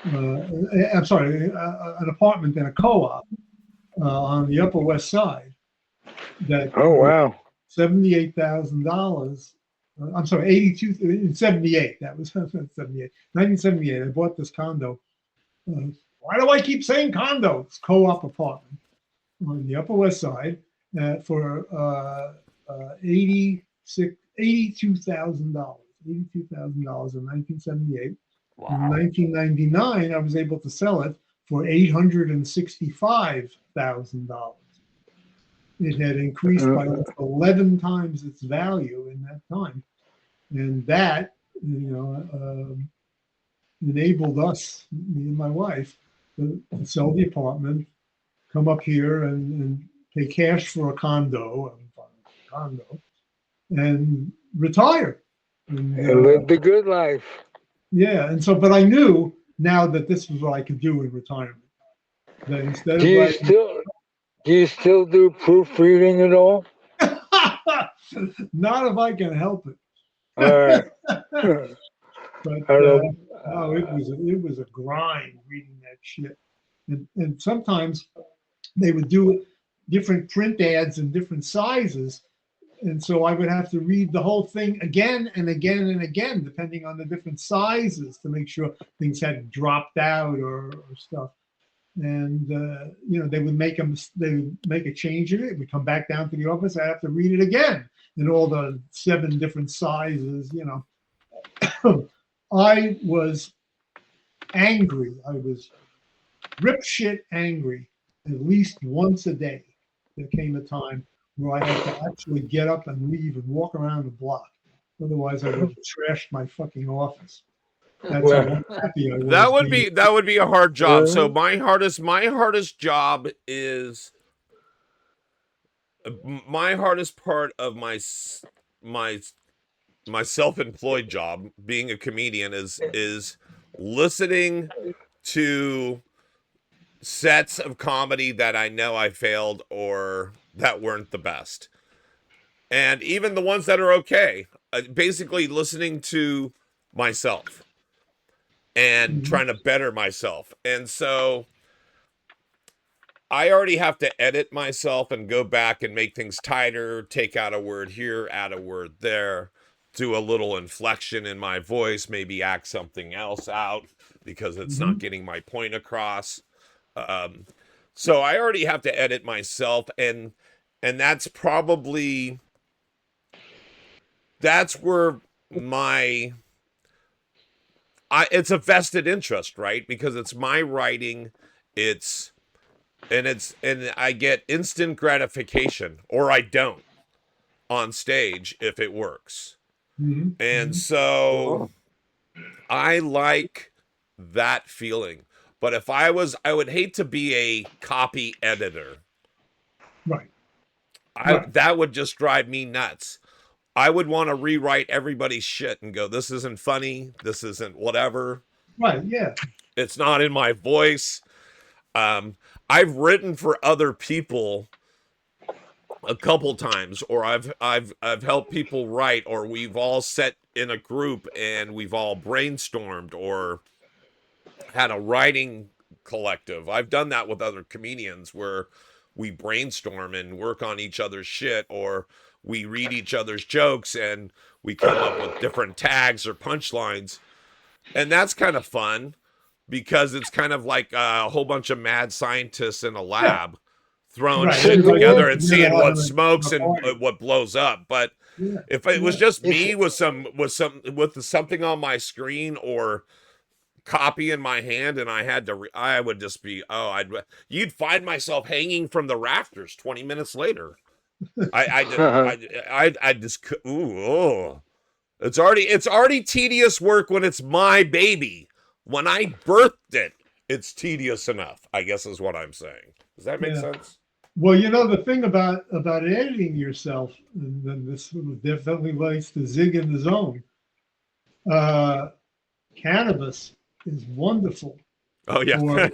I'm sorry, an apartment in a co-op on the Upper West Side. That Oh wow! $78,000. I'm sorry, 82 in 78. That was 78. 1978. I bought this condo. Why do I keep saying condo? It's co-op apartment on the Upper West Side for $82,000. $82,000 in 1978. Wow. In 1999, I was able to sell it for $865,000. It had increased by 11 times its value in that time, and that enabled us, me and my wife, to sell the apartment, come up here and pay cash for a condo, and retire. And live the good life. Yeah, and so, but I knew now that this was what I could do in retirement. That instead do you still do proofreading at all? Not if I can help it. All right. But no, it was a grind reading that shit. And sometimes they would do different print ads in different sizes. And so I would have to read the whole thing again and again and again, depending on the different sizes, to make sure things hadn't dropped out or stuff. And they would make a change in it. We'd come back down to the office. I'd have to read it again in all the 7 different sizes. I was angry. I was rip shit angry at least once a day. There came a time where I had to actually get up and leave and walk around the block. Otherwise, I would have trashed my fucking office. That's how happy I was. That would be a hard job. So my hardest job is my hardest part of my self-employed job, being a comedian, is listening to sets of comedy that I know I failed or that weren't the best, and even the ones that are okay. Basically, listening to myself and trying to better myself. And so I already have to edit myself and go back and make things tighter, take out a word here, add a word there, do a little inflection in my voice, maybe act something else out because it's not getting my point across. So I already have to edit myself, and that's probably, that's where it's a vested interest, right? Because it's my writing, and I get instant gratification, or I don't, on stage if it works. And so I like that feeling. But if I would hate to be a copy editor. Right. That would just drive me nuts. I would want to rewrite everybody's shit and go, this isn't funny. This isn't whatever. Right. Yeah. It's not in my voice. I've written for other people a couple times, or I've helped people write, or we've all sat in a group and we've all brainstormed or had a writing collective. I've done that with other comedians where we brainstorm and work on each other's shit, or we read each other's jokes and we come up with different tags or punchlines. And that's kind of fun because it's kind of like a whole bunch of mad scientists in a lab throwing shit together and seeing what smokes and what blows up. But if it was just me with something on my screen or copy in my hand and I had to I would just be you'd find myself hanging from the rafters 20 minutes later. I just it's already tedious work when it's my baby. When I birthed it, it's tedious enough, I guess is what I'm saying. Does that make sense? Well, the thing about editing yourself, and then this definitely relates to Zig in the Zone. Cannabis is wonderful Oh yeah, for.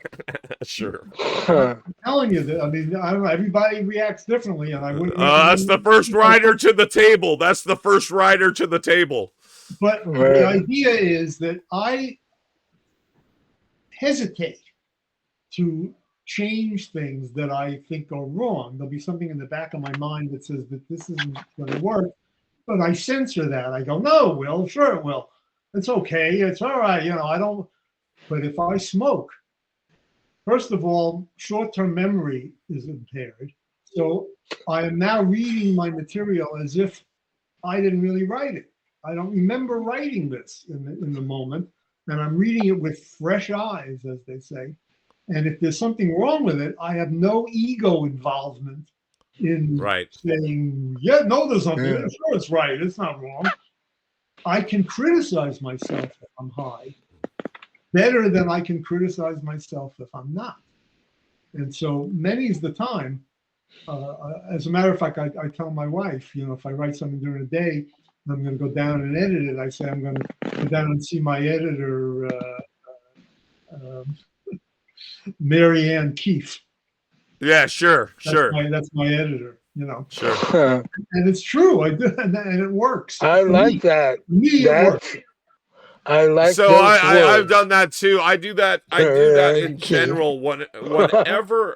sure. I'm telling you that. I mean, I don't know. Everybody reacts differently, and I wouldn't That's recommend the first it. rider to the table. That's the first rider to the table. But the idea is that I hesitate to change things that I think are wrong. There'll be something in the back of my mind that says that this isn't going to work, but I censor that. I go, no, it will. Sure, it will. It's okay. It's all right. I don't. But if I smoke, first of all, short-term memory is impaired. So I am now reading my material as if I didn't really write it. I don't remember writing this in the moment, and I'm reading it with fresh eyes, as they say. And if there's something wrong with it, I have no ego involvement in saying, yeah, no, there's nothing. Yeah. Sure, it's right. It's not wrong. I can criticize myself if I'm high better than I can criticize myself if I'm not. And so many's the time, as a matter of fact, I tell my wife, if I write something during the day, I'm going to go down and edit it. I say I'm going to go down and see my editor, Mary Ann Keefe. Yeah, sure. That's my editor, Sure. And it's true. I do, and it works. I like that. It works. I like. So I've done that too. I do that. I do that in general. Whenever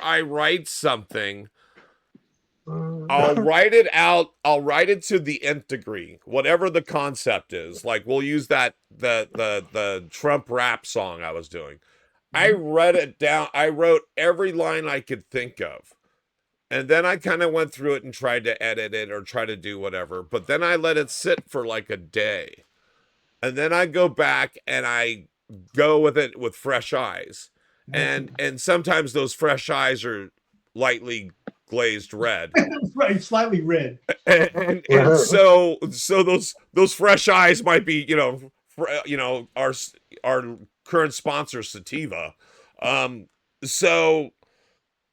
I write something, I'll write it out. I'll write it to the nth degree, whatever the concept is. Like we'll use that the Trump rap song I was doing. I read it down. I wrote every line I could think of. And then I kind of went through it and tried to edit it or try to do whatever. But then I let it sit for like a day. And then I go back and I go with it with fresh eyes. And sometimes those fresh eyes are lightly glazed red. Right, slightly red. And so those fresh eyes might be, our current sponsor Sativa.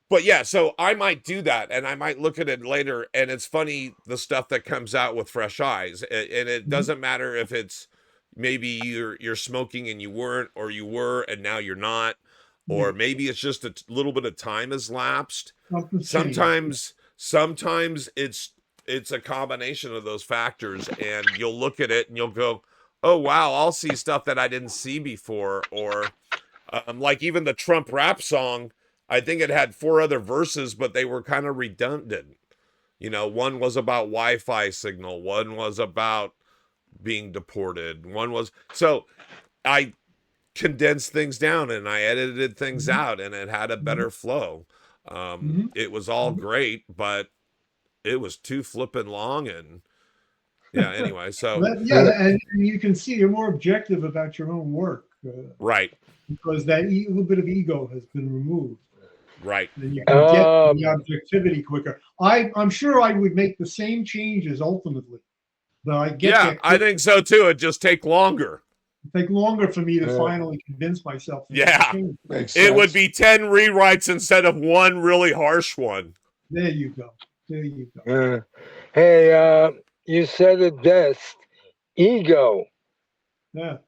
But yeah, so I might do that and I might look at it later and it's funny the stuff that comes out with fresh eyes. And it doesn't matter if it's maybe you're smoking and you weren't, or you were and now you're not, or maybe it's just a little bit of time has lapsed. Sometimes it's a combination of those factors, and you'll look at it and you'll go, oh wow, I'll see stuff that I didn't see before. Or like even the Trump rap song, I think it had 4 other verses, but they were kind of redundant. One was about Wi-Fi signal, one was about being deported, so I condensed things down and I edited things out, and it had a better flow. It was all great, but it was too flippin' long, and anyway, so and you can see you're more objective about your own work, right, because that little bit of ego has been removed, right, and you can get the objectivity quicker. I'm sure I would make the same changes ultimately, but I think so too. It just take longer. Take longer for me to finally convince myself. It would be 10 rewrites instead of one really harsh one. There you go. Hey, you said it best. Ego. Yeah.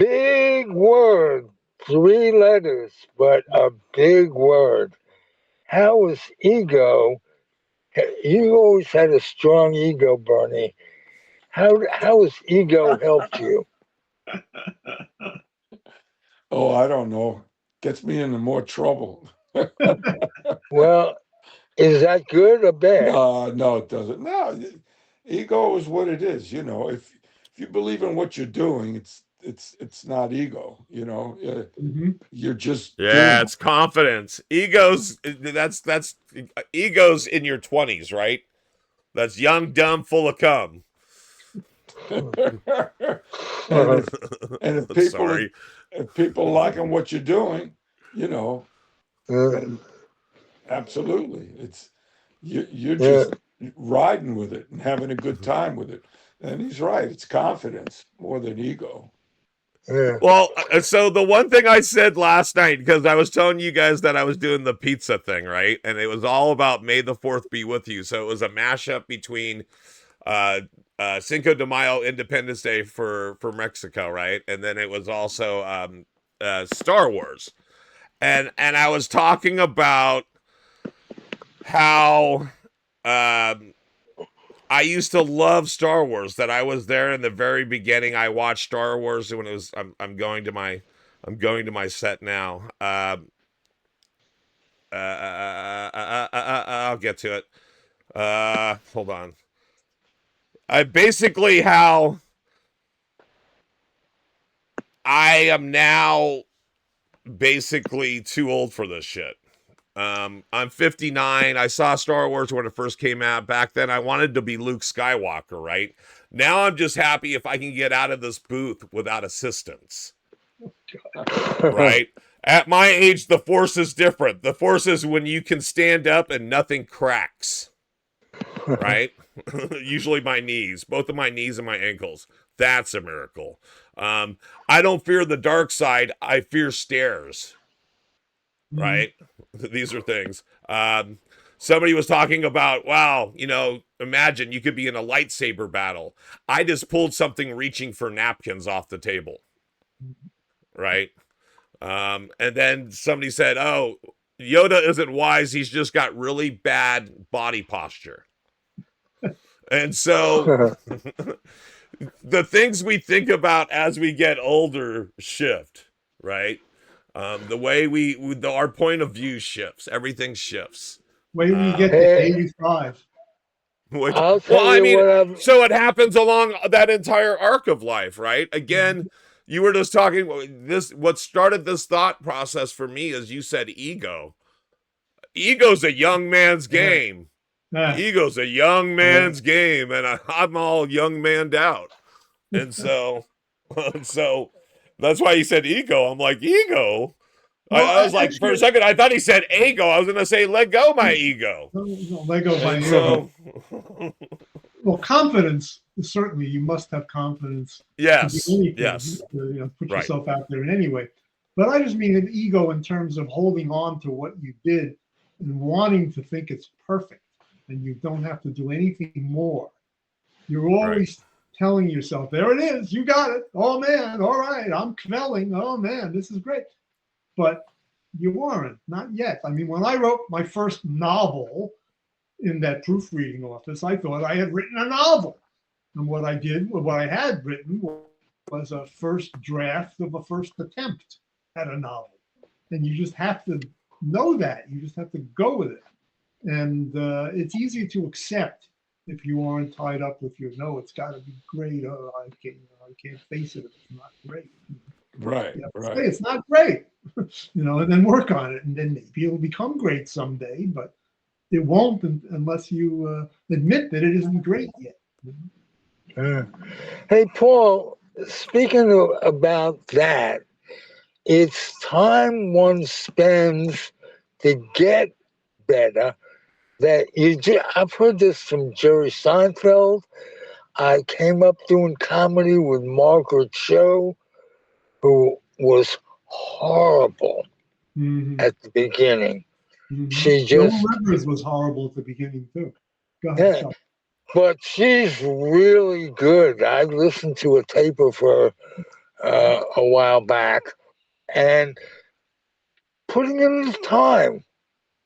Big word. 3 letters, but a big word. How is ego? You always had a strong ego, Bernie. How has ego helped you? Oh, I don't know. Gets me into more trouble. Well, is that good or bad? No, it doesn't. No, ego is what it is. If you believe in what you're doing, it's not ego. You're just it's confidence. Egos. That's egos in your 20s, right? That's young, dumb, full of cum. and if people liking what you're doing, absolutely, it's you're just riding with it and having a good time with it. And he's right; it's confidence more than ego. Yeah. Well, so the one thing I said last night, because I was telling you guys that I was doing the pizza thing, right? And it was all about May the 4th be with you. So it was a mashup between Cinco de Mayo, Independence Day for Mexico, right? And then it was also Star Wars. And I was talking about how I used to love Star Wars. That I was there in the very beginning. I watched Star Wars when it was. I'm going to my set now. I'll get to it. Hold on. I basically how I am now basically too old for this shit. I'm 59. I saw Star Wars when it first came out. Back then, I wanted to be Luke Skywalker, right? Now I'm just happy if I can get out of this booth without assistance, right? At my age, the Force is different. The Force is when you can stand up and nothing cracks, right? Usually my knees, both of my knees and my ankles. That's a miracle. I don't fear the dark side. I fear stairs. Right? These are things. Somebody was talking about, wow, imagine you could be in a lightsaber battle. I just pulled something reaching for napkins off the table. Right? And then somebody said, oh, Yoda isn't wise. He's just got really bad body posture. And so the things we think about as we get older shift, right? The way our point of view shifts. Everything shifts. Way we get to 85. I'll tell you what so it happens along that entire arc of life, right? Again, you were just talking what started this thought process for me is you said ego. Ego's a young man's game. Ego's a young man's game, and I'm all young maned out. And so that's why he said ego. I'm like, ego? Well, I was like, actually, for a second, I thought he said ego. I was going to say, let go my ego. Let go my ego. Well, confidence, certainly you must have confidence. Yes, to do anything, yes. Put yourself out there in any way. But I just mean an ego in terms of holding on to what you did and wanting to think it's perfect and you don't have to do anything more. You're always telling yourself, there it is, you got it. Oh, man, all right, I'm kvelling. Oh, man, this is great. But you weren't, not yet. I mean, when I wrote my first novel in that proofreading office, I thought I had written a novel. And what I had written was a first draft of a first attempt at a novel. And you just have to know that. You just have to go with it. And it's easier to accept if you aren't tied up with it's got to be great. Oh, I can't face it if it's not great. Right, right. Say it's not great, and then work on it, and then maybe it'll become great someday, but it won't unless you admit that it isn't great yet. Hey, Paul, speaking about that, it's time one spends to get better. I've heard this from Jerry Seinfeld. I came up doing comedy with Margaret Cho, who was horrible at the beginning. She just Rivers was horrible at the beginning too. Go Yeah, ahead. but she's really good. I listened to a tape of her a while back, and putting in the time.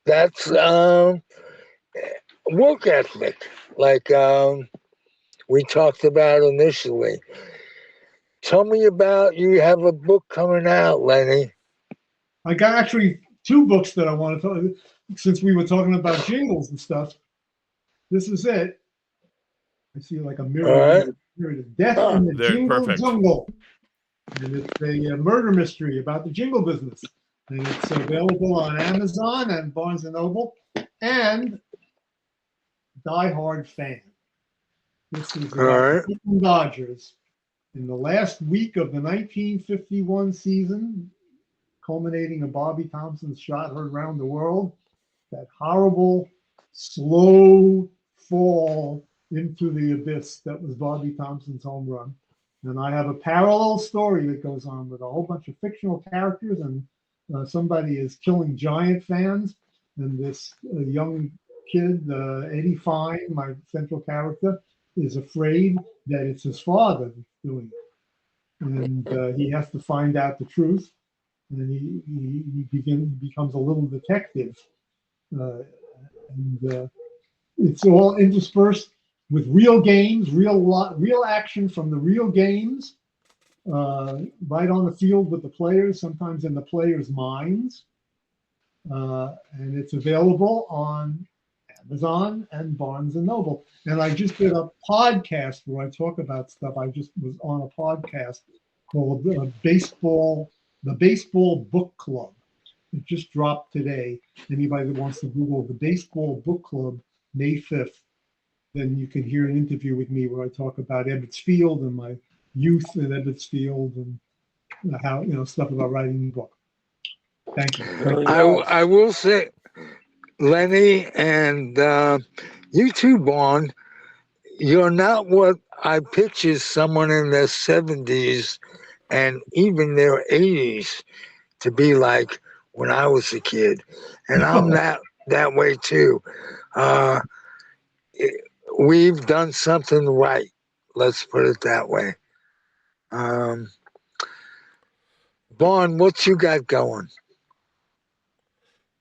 That's work ethic, like we talked about initially. Tell me about, you have a book coming out, Lenny. I got actually two books that I want to talk, since we were talking about jingles and stuff. This is it. I see like a mirror. All right. Here it is. Death in the Jingle perfect. Jungle. And it's a murder mystery about the jingle business. And it's available on Amazon and Barnes & Noble and Die Hard Fan. This is about the Dodgers. In the last week of the 1951 season, culminating in Bobby Thompson's shot heard around the world, that horrible, slow fall into the abyss that was Bobby Thompson's home run. And I have a parallel story that goes on with a whole bunch of fictional characters, and somebody is killing giant fans, and this young kid, Eddie Fine, my central character, is afraid that it's his father that's doing it. And he has to find out the truth, and he becomes a little detective. And it's all interspersed with real games, real action from the real games, right on the field with the players, sometimes in the players' minds. And it's available on Amazon and Barnes and Noble. And I just did a podcast where I talk about stuff. I just was on a podcast called The Baseball Book Club. It just dropped today. Anybody that wants to Google The Baseball Book Club, May 5th, then you can hear an interview with me where I talk about Ebbets Field and my youth at Ebbets Field and how, stuff about writing a book. Thank you. I will say, Lenny, and you too, Vaughn, you're not what I picture someone in their 70s and even their 80s to be like when I was a kid. And I'm that way too. We've done something right. Let's put it that way. Vaughn, what you got going?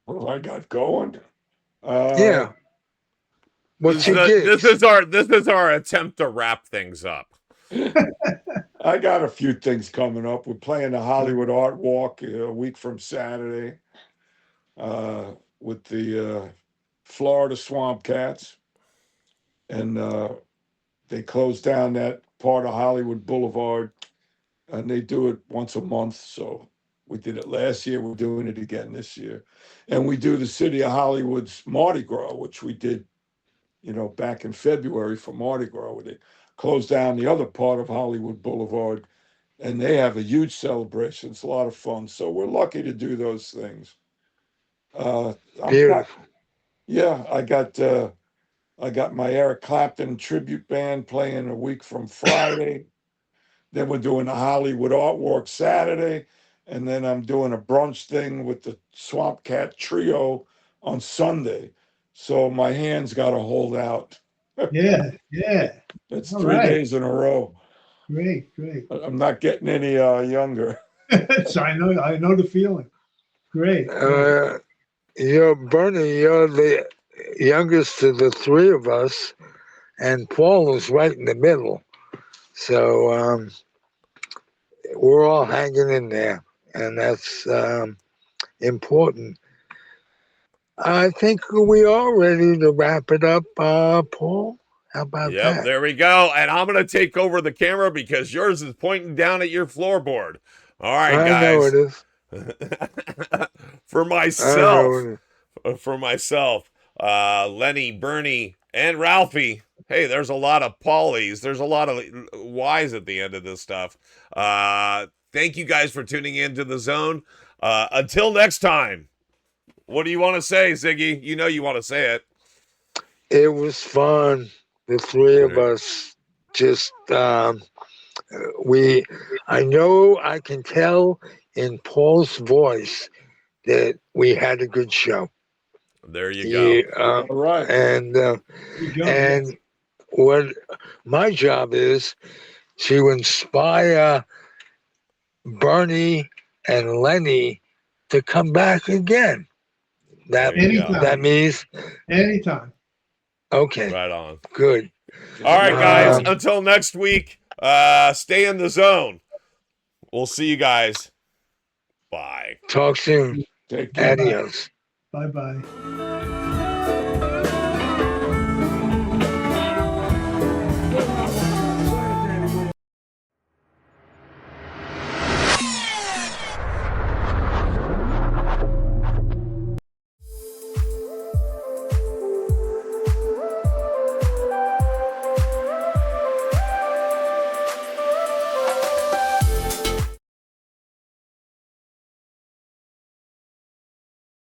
What I got going? Yeah. This is our attempt to wrap things up. I got a few things coming up. We're playing the Hollywood Art Walk a week from Saturday with the Florida Swamp Cats. And they closed down that part of Hollywood Boulevard, and they do it once a month. So we did it last year. We're doing it again this year. And we do the City of Hollywood's Mardi Gras, which we did, back in February for Mardi Gras, where they closed down the other part of Hollywood Boulevard, and they have a huge celebration. It's a lot of fun. So we're lucky to do those things. Beautiful. I got my Eric Clapton tribute band playing a week from Friday. Then we're doing the Hollywood Art Walk Saturday. And then I'm doing a brunch thing with the Swamp Cat Trio on Sunday. So my hands got to hold out. Yeah. It's All 3 right. days in a row. Great. I'm not getting any younger. So I know the feeling. Great. Bernie, you're the youngest of the three of us, and Paul is right in the middle. So we're all hanging in there, and that's important. I think we are ready to wrap it up, Paul. How about that? There we go. And I'm going to take over the camera because yours is pointing down at your floorboard. All right, guys. I know it is. For myself, Lenny, Bernie, and Ralphie. Hey, there's a lot of Paulies. There's a lot of Y's at the end of this stuff. Thank you guys for tuning in to The Zone. Until next time, what do you want to say, Ziggy? You know you want to say it. It was fun. The three of us just, I know I can tell in Paul's voice that we had a good show. There you go. All right. And what my job is to inspire Bernie and Lenny to come back again. That means anytime. Okay. Right on. Good. All right, guys. Until next week, stay in the zone. We'll see you guys. Bye. Talk soon. Take care. Adios. Bye-bye.